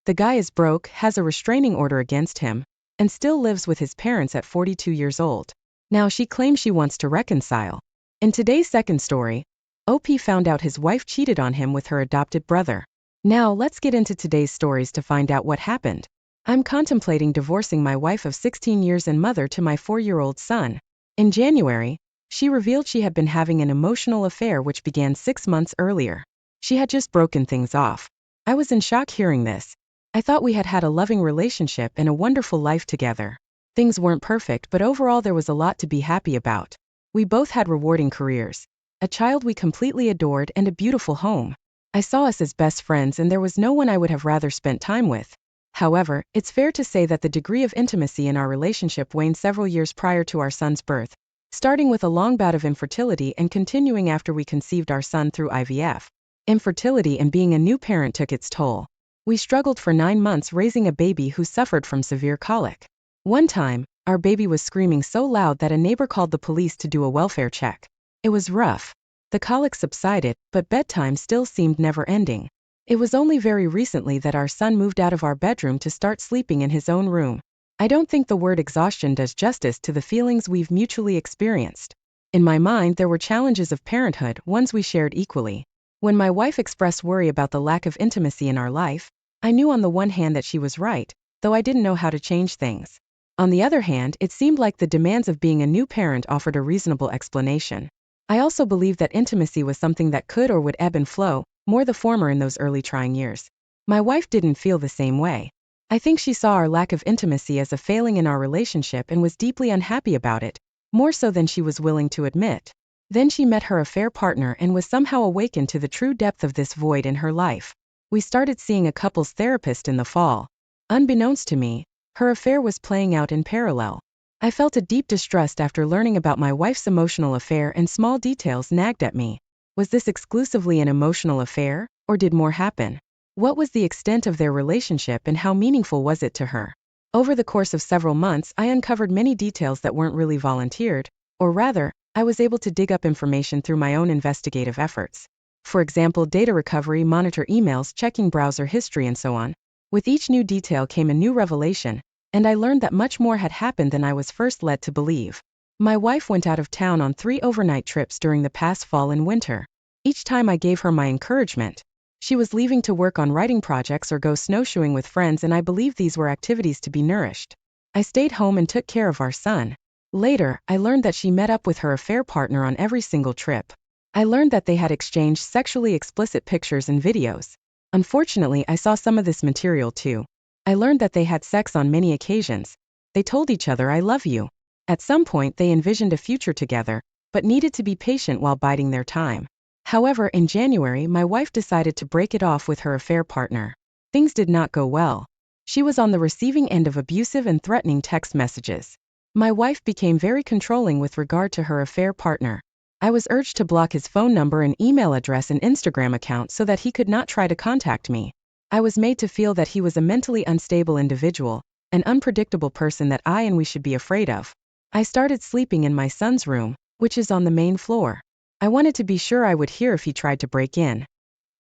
The guy is broke, has a restraining order against him, and still lives with his parents at 42 years old. Now she claims she wants to reconcile. In today's second story, OP found out his wife cheated on him with her adopted brother. Now let's get into today's stories to find out what happened. I'm contemplating divorcing my wife of 16 years and mother to my 4-year-old son. In January, she revealed she had been having an emotional affair which began 6 months earlier. She had just broken things off. I was in shock hearing this. I thought we had had a loving relationship and a wonderful life together. Things weren't perfect, but overall there was a lot to be happy about. We both had rewarding careers, a child we completely adored, and a beautiful home. I saw us as best friends, and there was no one I would have rather spent time with. However, it's fair to say that the degree of intimacy in our relationship waned several years prior to our son's birth, starting with a long bout of infertility and continuing after we conceived our son through IVF. Infertility and being a new parent took its toll. We struggled for 9 months raising a baby who suffered from severe colic. One time, our baby was screaming so loud that a neighbor called the police to do a welfare check. It was rough. The colic subsided, but bedtime still seemed never-ending. It was only very recently that our son moved out of our bedroom to start sleeping in his own room. I don't think the word exhaustion does justice to the feelings we've mutually experienced. In my mind, there were challenges of parenthood, ones we shared equally. When my wife expressed worry about the lack of intimacy in our life, I knew on the one hand that she was right, though I didn't know how to change things. On the other hand, it seemed like the demands of being a new parent offered a reasonable explanation. I also believed that intimacy was something that could or would ebb and flow, more the former in those early trying years. My wife didn't feel the same way. I think she saw our lack of intimacy as a failing in our relationship and was deeply unhappy about it, more so than she was willing to admit. Then she met her affair partner and was somehow awakened to the true depth of this void in her life. We started seeing a couples therapist in the fall. Unbeknownst to me, her affair was playing out in parallel. I felt a deep distrust after learning about my wife's emotional affair, and small details nagged at me. Was this exclusively an emotional affair, or did more happen? What was the extent of their relationship and how meaningful was it to her? Over the course of several months, I uncovered many details that weren't really volunteered, or rather, I was able to dig up information through my own investigative efforts. For example, data recovery, monitor emails, checking browser history, and so on. With each new detail came a new revelation, and I learned that much more had happened than I was first led to believe. My wife went out of town on 3 overnight trips during the past fall and winter. Each time I gave her my encouragement. She was leaving to work on writing projects or go snowshoeing with friends, and I believed these were activities to be nourished. I stayed home and took care of our son. Later, I learned that she met up with her affair partner on every single trip. I learned that they had exchanged sexually explicit pictures and videos. Unfortunately, I saw some of this material too. I learned that they had sex on many occasions. They told each other, "I love you." At some point, they envisioned a future together, but needed to be patient while biding their time. However, in January, my wife decided to break it off with her affair partner. Things did not go well. She was on the receiving end of abusive and threatening text messages. My wife became very controlling with regard to her affair partner. I was urged to block his phone number and email address and Instagram account so that he could not try to contact me. I was made to feel that he was a mentally unstable individual, an unpredictable person that I and we should be afraid of. I started sleeping in my son's room, which is on the main floor. I wanted to be sure I would hear if he tried to break in.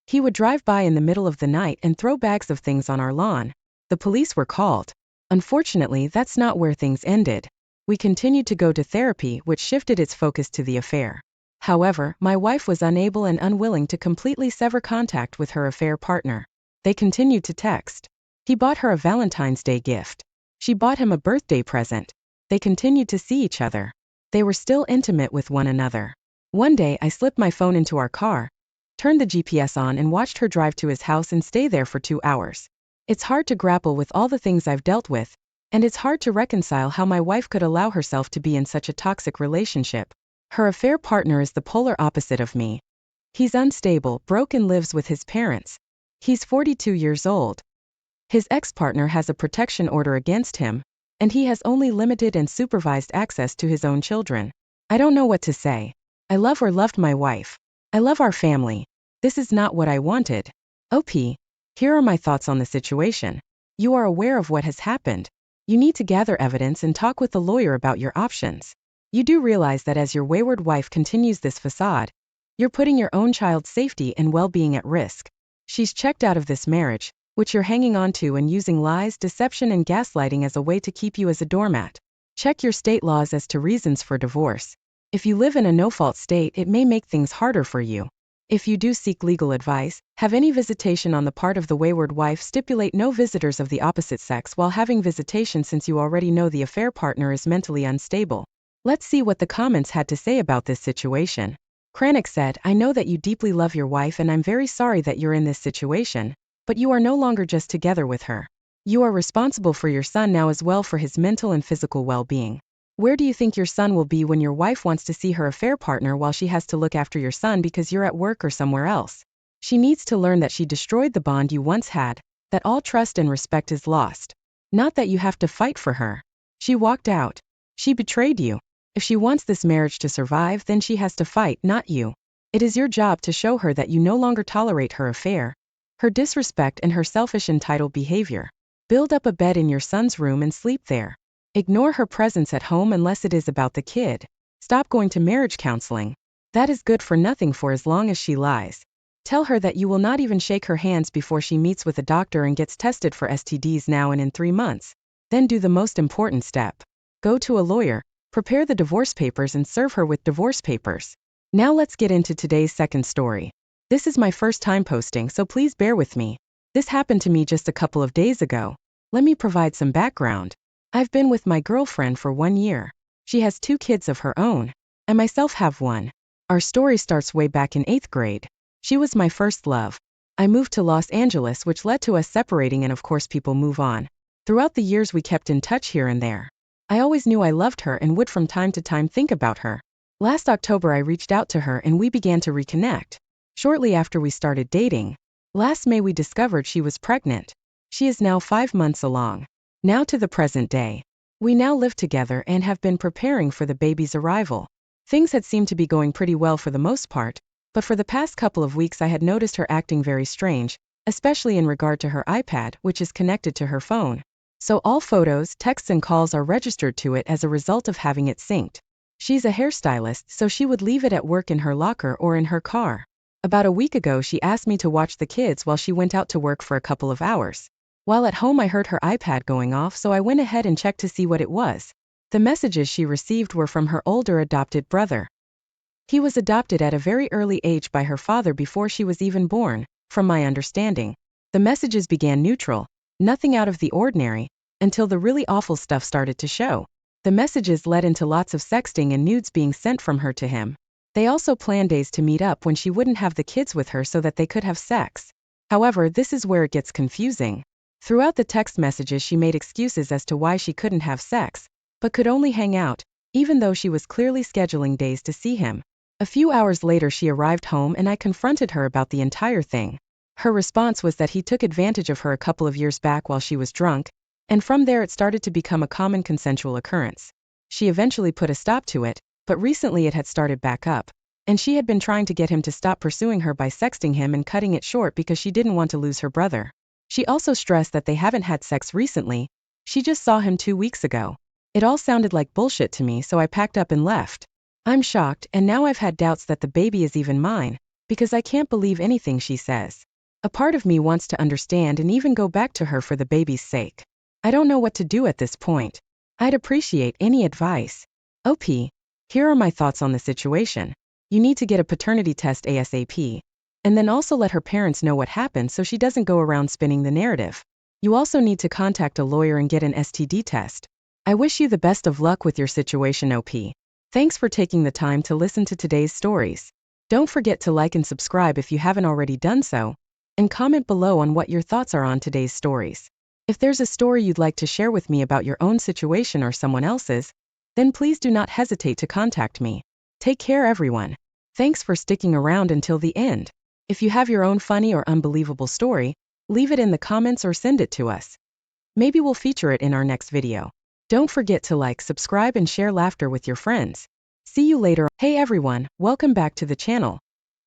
He would drive by in the middle of the night and throw bags of things on our lawn. The police were called. Unfortunately, that's not where things ended. We continued to go to therapy, which shifted its focus to the affair. However, my wife was unable and unwilling to completely sever contact with her affair partner. They continued to text. He bought her a Valentine's Day gift. She bought him a birthday present. They continued to see each other. They were still intimate with one another. One day, I slipped my phone into our car, turned the GPS on, and watched her drive to his house and stay there for 2 hours. It's hard to grapple with all the things I've dealt with, and it's hard to reconcile how my wife could allow herself to be in such a toxic relationship. Her affair partner is the polar opposite of me. He's unstable, broke, and lives with his parents. He's 42 years old. His ex-partner has a protection order against him, and he has only limited and supervised access to his own children. I don't know what to say. I love or loved my wife. I love our family. This is not what I wanted. OP. Here are my thoughts on the situation. You are aware of what has happened. You need to gather evidence and talk with the lawyer about your options. You do realize that as your wayward wife continues this facade, you're putting your own child's safety and well-being at risk. She's checked out of this marriage, which you're hanging on to and using lies, deception, and gaslighting as a way to keep you as a doormat. Check your state laws as to reasons for divorce. If you live in a no-fault state, it may make things harder for you. If you do seek legal advice, have any visitation on the part of the wayward wife, stipulate no visitors of the opposite sex while having visitation, since you already know the affair partner is mentally unstable. Let's see what the comments had to say about this situation. Chronic said, "I know that you deeply love your wife and I'm very sorry that you're in this situation. But you are no longer just together with her. You are responsible for your son now as well, for his mental and physical well-being. Where do you think your son will be when your wife wants to see her affair partner while she has to look after your son because you're at work or somewhere else? She needs to learn that she destroyed the bond you once had, that all trust and respect is lost. Not that you have to fight for her. She walked out. She betrayed you. If she wants this marriage to survive, then she has to fight, not you. It is your job to show her that you no longer tolerate her affair, her disrespect, and her selfish, entitled behavior. Build up a bed in your son's room and sleep there. Ignore her presence at home unless it is about the kid. Stop going to marriage counseling. That is good for nothing for as long as she lies. Tell her that you will not even shake her hands before she meets with a doctor and gets tested for STDs now and in 3 months. Then do the most important step. Go to a lawyer, prepare the divorce papers, and serve her with divorce papers. Now let's get into today's second story. This is my first time posting, so please bear with me. This happened to me just a couple of days ago. Let me provide some background. I've been with my girlfriend for 1 year. She has 2 kids of her own. I myself have 1. Our story starts way back in 8th grade. She was my first love. I moved to Los Angeles, which led to us separating, and of course people move on. Throughout the years we kept in touch here and there. I always knew I loved her and would from time to time think about her. Last October I reached out to her and we began to reconnect. Shortly after we started dating. Last May we discovered she was pregnant. She is now 5 months along. Now to the present day. We now live together and have been preparing for the baby's arrival. Things had seemed to be going pretty well for the most part, but for the past couple of weeks I had noticed her acting very strange, especially in regard to her iPad, which is connected to her phone. So all photos, texts, and calls are registered to it as a result of having it synced. She's a hairstylist, so she would leave it at work in her locker or in her car. About a week ago she asked me to watch the kids while she went out to work for a couple of hours. While at home I heard her iPad going off, so I went ahead and checked to see what it was. The messages she received were from her older adopted brother. He was adopted at a very early age by her father before she was even born, from my understanding. The messages began neutral, nothing out of the ordinary, until the really awful stuff started to show. The messages led into lots of sexting and nudes being sent from her to him. They also planned days to meet up when she wouldn't have the kids with her so that they could have sex. However, this is where it gets confusing. Throughout the text messages she made excuses as to why she couldn't have sex, but could only hang out, even though she was clearly scheduling days to see him. A few hours later she arrived home and I confronted her about the entire thing. Her response was that he took advantage of her a couple of years back while she was drunk, and from there it started to become a common consensual occurrence. She eventually put a stop to it, but recently it had started back up, and she had been trying to get him to stop pursuing her by sexting him and cutting it short because she didn't want to lose her brother. She also stressed that they haven't had sex recently. She just saw him 2 weeks ago. It all sounded like bullshit to me, so I packed up and left. I'm shocked, and now I've had doubts that the baby is even mine, because I can't believe anything she says. A part of me wants to understand and even go back to her for the baby's sake. I don't know what to do at this point. I'd appreciate any advice. OP. Here are my thoughts on the situation. You need to get a paternity test ASAP. And then also let her parents know what happened so she doesn't go around spinning the narrative. You also need to contact a lawyer and get an STD test. I wish you the best of luck with your situation, OP. Thanks for taking the time to listen to today's stories. Don't forget to like and subscribe if you haven't already done so, and comment below on what your thoughts are on today's stories. If there's a story you'd like to share with me about your own situation or someone else's, then please do not hesitate to contact me. Take care, everyone. Thanks for sticking around until the end. If you have your own funny or unbelievable story, leave it in the comments or send it to us. Maybe we'll feature it in our next video. Don't forget to like, subscribe, and share laughter with your friends. See you later. Hey everyone, welcome back to the channel.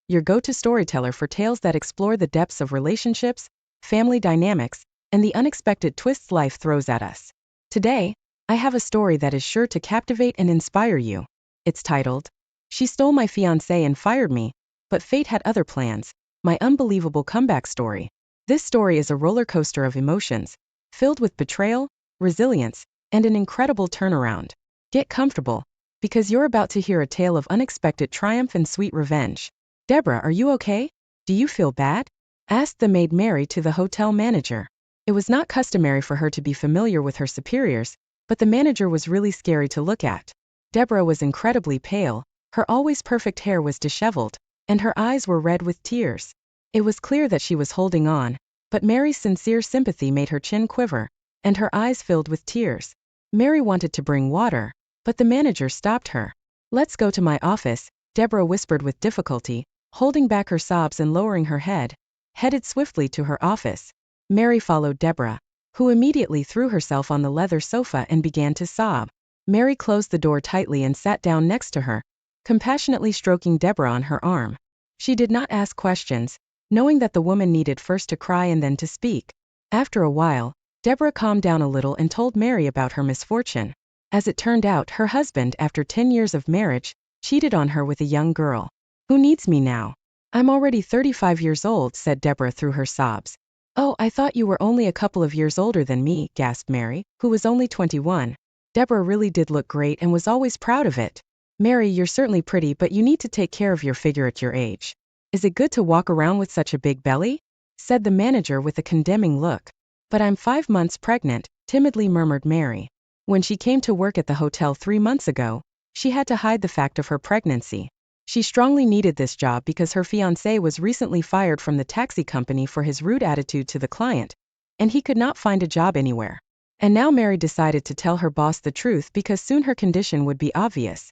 Your go-to storyteller for tales that explore the depths of relationships, family dynamics, and the unexpected twists life throws at us. Today, I have a story that is sure to captivate and inspire you. It's titled, She Stole My Fiancé and Fired Me, but Fate Had Other Plans, My Unbelievable Comeback Story. This story is a roller coaster of emotions, filled with betrayal, resilience, and an incredible turnaround. Get comfortable, because you're about to hear a tale of unexpected triumph and sweet revenge. Deborah, are you okay? Do you feel bad? Asked the maid Mary to the hotel manager. It was not customary for her to be familiar with her superiors, but the manager was really scary to look at. Deborah was incredibly pale, her always perfect hair was disheveled, and her eyes were red with tears. It was clear that she was holding on, But Mary's sincere sympathy made her chin quiver, and her eyes filled with tears. Mary wanted to bring water, but the manager stopped her. "Let's go to my office," Deborah whispered with difficulty, holding back her sobs and lowering her head, headed swiftly to her office. Mary followed Deborah, who immediately threw herself on the leather sofa and began to sob. Mary closed the door tightly and sat down next to her, compassionately stroking Deborah on her arm. She did not ask questions, knowing that the woman needed first to cry and then to speak. After a while, Deborah calmed down a little and told Mary about her misfortune. As it turned out, her husband, after 10 years of marriage, cheated on her with a young girl. "Who needs me now? I'm already 35 years old," said Deborah through her sobs. "Oh, I thought you were only a couple of years older than me," gasped Mary, who was only 21. Deborah really did look great and was always proud of it. "Mary, you're certainly pretty, but you need to take care of your figure at your age. Is it good to walk around with such a big belly?" said the manager with a condemning look. "But I'm 5 months pregnant," timidly murmured Mary. When she came to work at the hotel 3 months ago, she had to hide the fact of her pregnancy. She strongly needed this job because her fiancé was recently fired from the taxi company for his rude attitude to the client, and he could not find a job anywhere. And now Mary decided to tell her boss the truth because soon her condition would be obvious.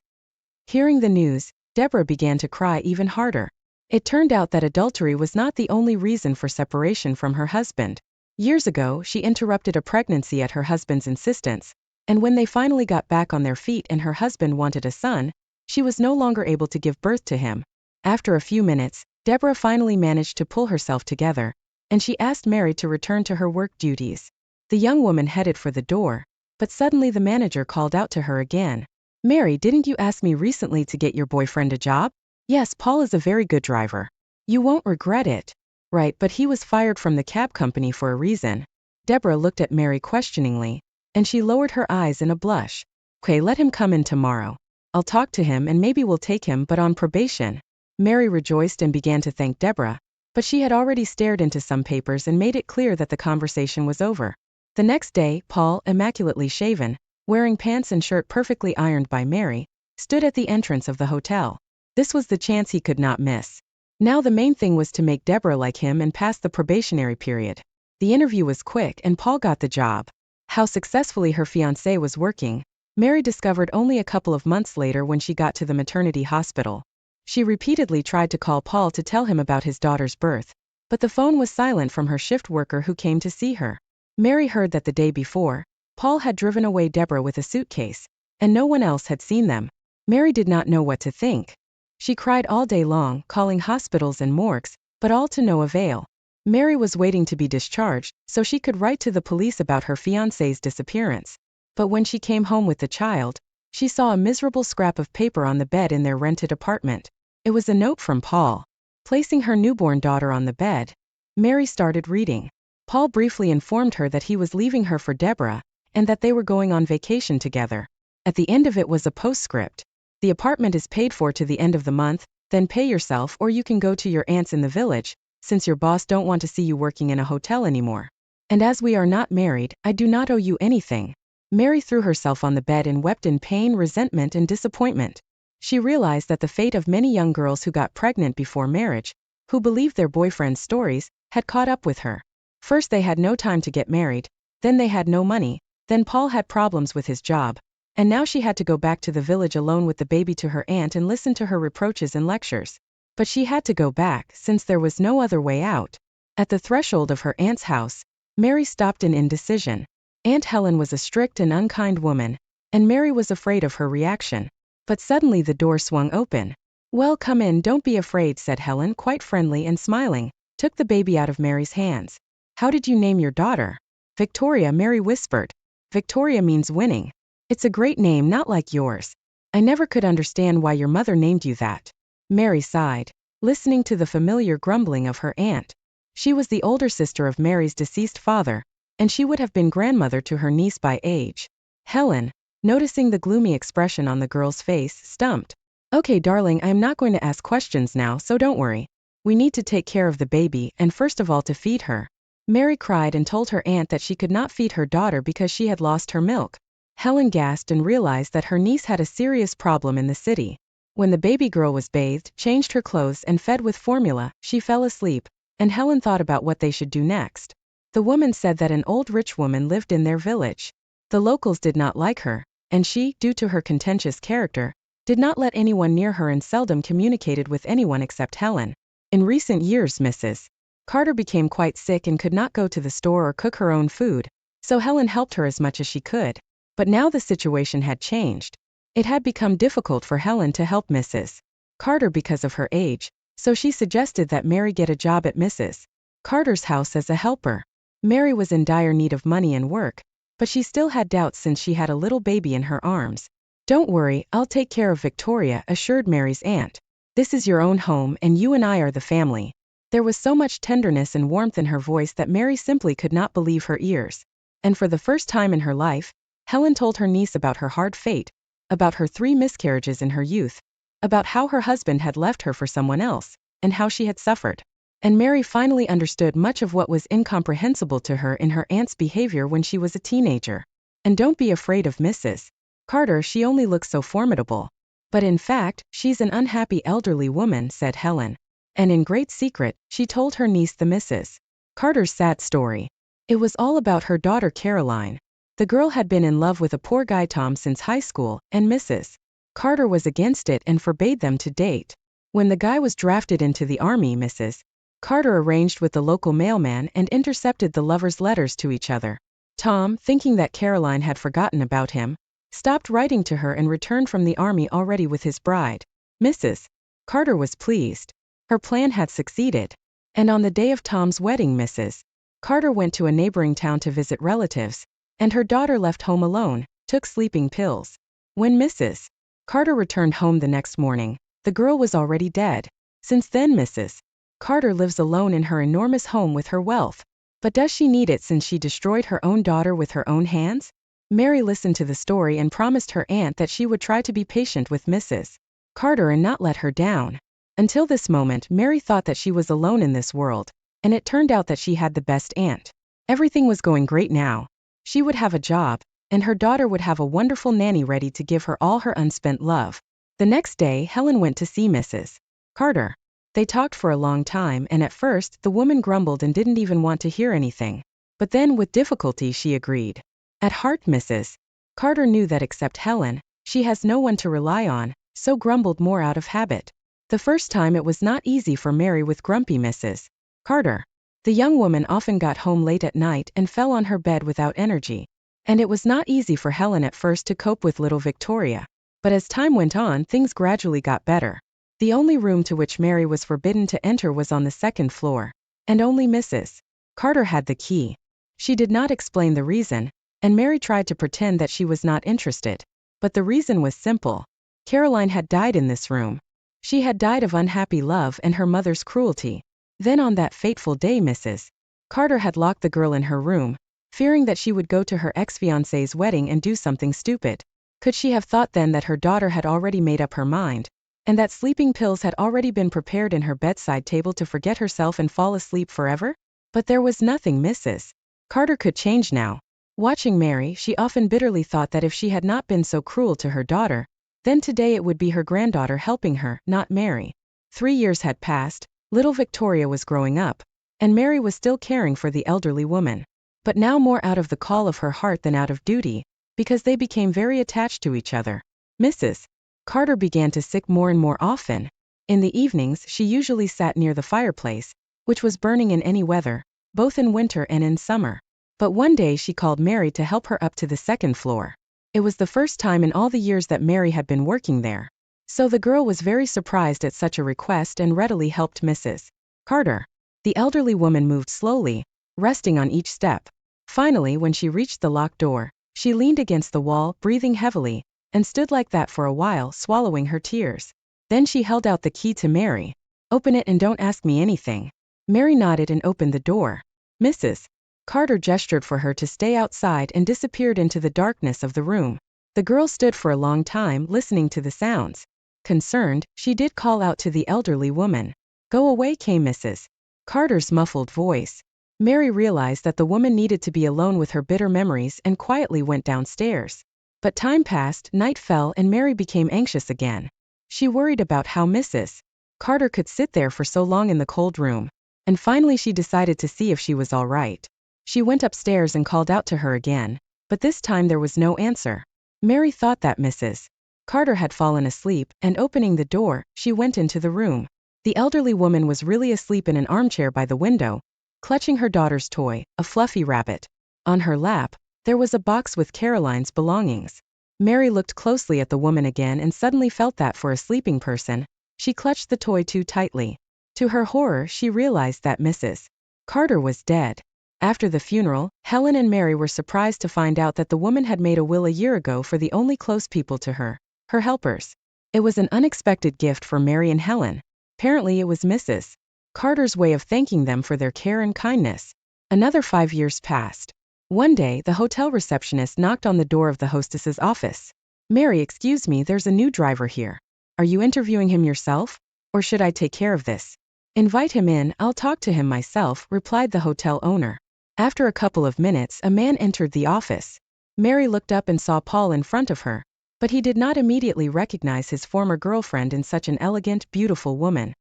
Hearing the news, Deborah began to cry even harder. It turned out that adultery was not the only reason for separation from her husband. Years ago, she interrupted a pregnancy at her husband's insistence, and when they finally got back on their feet and her husband wanted a son, she was no longer able to give birth to him. After a few minutes, Deborah finally managed to pull herself together, and she asked Mary to return to her work duties. The young woman headed for the door, but suddenly the manager called out to her again. "Mary, didn't you ask me recently to get your boyfriend a job?" "Yes, Paul is a very good driver. You won't regret it." "Right, but he was fired from the cab company for a reason." Deborah looked at Mary questioningly, and she lowered her eyes in a blush. "Okay, let him come in tomorrow. I'll talk to him and maybe we'll take him, but on probation." Mary rejoiced and began to thank Deborah, but she had already stared into some papers and made it clear that the conversation was over. The next day, Paul, immaculately shaven, wearing pants and shirt perfectly ironed by Mary, stood at the entrance of the hotel. This was the chance he could not miss. Now the main thing was to make Deborah like him and pass the probationary period. The interview was quick and Paul got the job. How successfully her fiancé was working, Mary discovered only a couple of months later when she got to the maternity hospital. She repeatedly tried to call Paul to tell him about his daughter's birth, but the phone was silent from her shift worker who came to see her. Mary heard that the day before, Paul had driven away Deborah with a suitcase, and no one else had seen them. Mary did not know what to think. She cried all day long, calling hospitals and morgues, but all to no avail. Mary was waiting to be discharged, so she could write to the police about her fiancé's disappearance. But when she came home with the child, she saw a miserable scrap of paper on the bed in their rented apartment. It was a note from Paul. Placing her newborn daughter on the bed, Mary started reading. Paul briefly informed her that he was leaving her for Deborah, and that they were going on vacation together. At the end of it was a postscript. "The apartment is paid for to the end of the month, then pay yourself or you can go to your aunt's in the village, since your boss don't want to see you working in a hotel anymore. And as we are not married, I do not owe you anything." Mary threw herself on the bed and wept in pain, resentment, and disappointment. She realized that the fate of many young girls who got pregnant before marriage, who believed their boyfriend's stories, had caught up with her. First they had no time to get married, then they had no money, then Paul had problems with his job, and now she had to go back to the village alone with the baby to her aunt and listen to her reproaches and lectures. But she had to go back since there was no other way out. At the threshold of her aunt's house, Mary stopped in indecision. Aunt Helen was a strict and unkind woman, and Mary was afraid of her reaction. But suddenly the door swung open. "Well, come in, don't be afraid," said Helen, quite friendly and smiling, took the baby out of Mary's hands. "How did you name your daughter?" "Victoria," Mary whispered. "Victoria means winning. It's a great name, not like yours. I never could understand why your mother named you that." Mary sighed, listening to the familiar grumbling of her aunt. She was the older sister of Mary's deceased father, and she would have been grandmother to her niece by age. Helen, noticing the gloomy expression on the girl's face, stumped. "Okay, darling, I am not going to ask questions now, so don't worry. We need to take care of the baby, and first of all to feed her." Mary cried and told her aunt that she could not feed her daughter because she had lost her milk. Helen gasped and realized that her niece had a serious problem in the city. When the baby girl was bathed, changed her clothes, and fed with formula, she fell asleep, and Helen thought about what they should do next. The woman said that an old rich woman lived in their village. The locals did not like her, and she, due to her contentious character, did not let anyone near her and seldom communicated with anyone except Helen. In recent years, Mrs. Carter became quite sick and could not go to the store or cook her own food, so Helen helped her as much as she could. But now the situation had changed. It had become difficult for Helen to help Mrs. Carter because of her age, so she suggested that Mary get a job at Mrs. Carter's house as a helper. Mary was in dire need of money and work, but she still had doubts since she had a little baby in her arms. "Don't worry, I'll take care of Victoria," assured Mary's aunt. "This is your own home and you and I are the family." There was so much tenderness and warmth in her voice that Mary simply could not believe her ears. And for the first time in her life, Helen told her niece about her hard fate, about her 3 miscarriages in her youth, about how her husband had left her for someone else, and how she had suffered. And Mary finally understood much of what was incomprehensible to her in her aunt's behavior when she was a teenager. "And don't be afraid of Mrs. Carter, she only looks so formidable. But in fact, she's an unhappy elderly woman," said Helen. And in great secret, she told her niece the Mrs. Carter's sad story. It was all about her daughter Caroline. The girl had been in love with a poor guy Tom since high school, and Mrs. Carter was against it and forbade them to date. When the guy was drafted into the army, Mrs. Carter arranged with the local mailman and intercepted the lovers' letters to each other. Tom, thinking that Caroline had forgotten about him, stopped writing to her and returned from the army already with his bride. Mrs. Carter was pleased. Her plan had succeeded. And on the day of Tom's wedding, Mrs. Carter went to a neighboring town to visit relatives, and her daughter left home alone, took sleeping pills. When Mrs. Carter returned home the next morning, the girl was already dead. Since then, Mrs. Carter lives alone in her enormous home with her wealth. But does she need it since she destroyed her own daughter with her own hands? Mary listened to the story and promised her aunt that she would try to be patient with Mrs. Carter and not let her down. Until this moment, Mary thought that she was alone in this world, and it turned out that she had the best aunt. Everything was going great now. She would have a job, and her daughter would have a wonderful nanny ready to give her all her unspent love. The next day, Helen went to see Mrs. Carter. They talked for a long time, and at first, the woman grumbled and didn't even want to hear anything. But then, with difficulty, she agreed. At heart, Mrs. Carter knew that except Helen, she has no one to rely on, so grumbled more out of habit. The first time it was not easy for Mary with grumpy Mrs. Carter. The young woman often got home late at night and fell on her bed without energy. And it was not easy for Helen at first to cope with little Victoria. But as time went on, things gradually got better. The only room to which Mary was forbidden to enter was on the 2nd floor, and only Mrs. Carter had the key. She did not explain the reason, and Mary tried to pretend that she was not interested. But the reason was simple. Caroline had died in this room. She had died of unhappy love and her mother's cruelty. Then on that fateful day, Mrs. Carter had locked the girl in her room, fearing that she would go to her ex-fiancé's wedding and do something stupid. Could she have thought then that her daughter had already made up her mind, and that sleeping pills had already been prepared in her bedside table to forget herself and fall asleep forever? But there was nothing Mrs. Carter could change now. Watching Mary, she often bitterly thought that if she had not been so cruel to her daughter, then today it would be her granddaughter helping her, not Mary. 3 years had passed, little Victoria was growing up, and Mary was still caring for the elderly woman. But now more out of the call of her heart than out of duty, because they became very attached to each other. Mrs. Carter began to sick more and more often. In the evenings, she usually sat near the fireplace, which was burning in any weather, both in winter and in summer. But one day she called Mary to help her up to the 2nd floor. It was the first time in all the years that Mary had been working there. So the girl was very surprised at such a request and readily helped Mrs. Carter. The elderly woman moved slowly, resting on each step. Finally, when she reached the locked door, she leaned against the wall, breathing heavily, and stood like that for a while, swallowing her tears. Then she held out the key to Mary. "Open it and don't ask me anything." Mary nodded and opened the door. Mrs. Carter gestured for her to stay outside and disappeared into the darkness of the room. The girl stood for a long time listening to the sounds. Concerned, she did call out to the elderly woman. "Go away," came Mrs. Carter's muffled voice. Mary realized that the woman needed to be alone with her bitter memories and quietly went downstairs. But time passed, night fell, and Mary became anxious again. She worried about how Mrs. Carter could sit there for so long in the cold room, and finally she decided to see if she was all right. She went upstairs and called out to her again, but this time there was no answer. Mary thought that Mrs. Carter had fallen asleep, and opening the door, she went into the room. The elderly woman was really asleep in an armchair by the window, clutching her daughter's toy, a fluffy rabbit. On her lap, there was a box with Caroline's belongings. Mary looked closely at the woman again and suddenly felt that for a sleeping person, she clutched the toy too tightly. To her horror, she realized that Mrs. Carter was dead. After the funeral, Helen and Mary were surprised to find out that the woman had made a will a year ago for the only close people to her, her helpers. It was an unexpected gift for Mary and Helen. Apparently it was Mrs. Carter's way of thanking them for their care and kindness. Another 5 years passed. One day, the hotel receptionist knocked on the door of the hostess's office. "Mary, excuse me, there's a new driver here. Are you interviewing him yourself? Or should I take care of this?" "Invite him in, I'll talk to him myself," replied the hotel owner. After a couple of minutes, a man entered the office. Mary looked up and saw Paul in front of her, but he did not immediately recognize his former girlfriend in such an elegant, beautiful woman.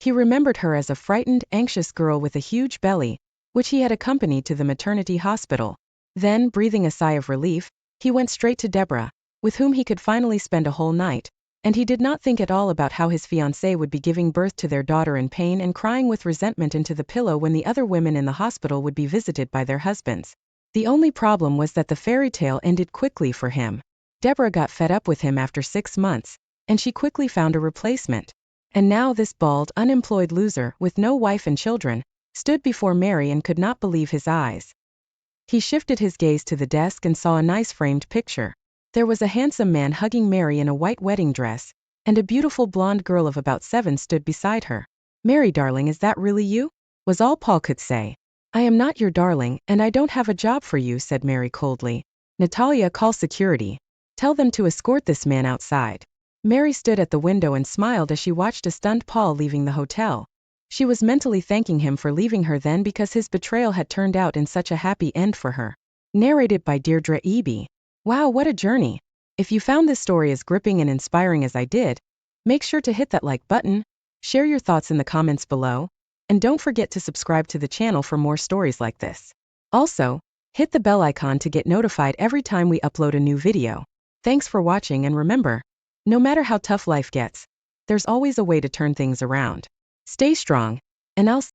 He remembered her as a frightened, anxious girl with a huge belly, which he had accompanied to the maternity hospital. Then, breathing a sigh of relief, he went straight to Deborah, with whom he could finally spend a whole night, and he did not think at all about how his fiancée would be giving birth to their daughter in pain and crying with resentment into the pillow when the other women in the hospital would be visited by their husbands. The only problem was that the fairy tale ended quickly for him. Deborah got fed up with him after 6 months, and she quickly found a replacement. And now this bald, unemployed loser, with no wife and children, stood before Mary and could not believe his eyes. He shifted his gaze to the desk and saw a nice framed picture. There was a handsome man hugging Mary in a white wedding dress, and a beautiful blonde girl of about 7 stood beside her. "Mary, darling, is that really you?" was all Paul could say. "I am not your darling, and I don't have a job for you," said Mary coldly. "Natalia, call security. Tell them to escort this man outside." Mary stood at the window and smiled as she watched a stunned Paul leaving the hotel. She was mentally thanking him for leaving her then because his betrayal had turned out in such a happy end for her. Narrated by Deirdre Eby. Wow, what a journey! If you found this story as gripping and inspiring as I did, make sure to hit that like button, share your thoughts in the comments below, and don't forget to subscribe to the channel for more stories like this. Also, hit the bell icon to get notified every time we upload a new video. Thanks for watching, and remember, no matter how tough life gets, there's always a way to turn things around. Stay strong, and I'll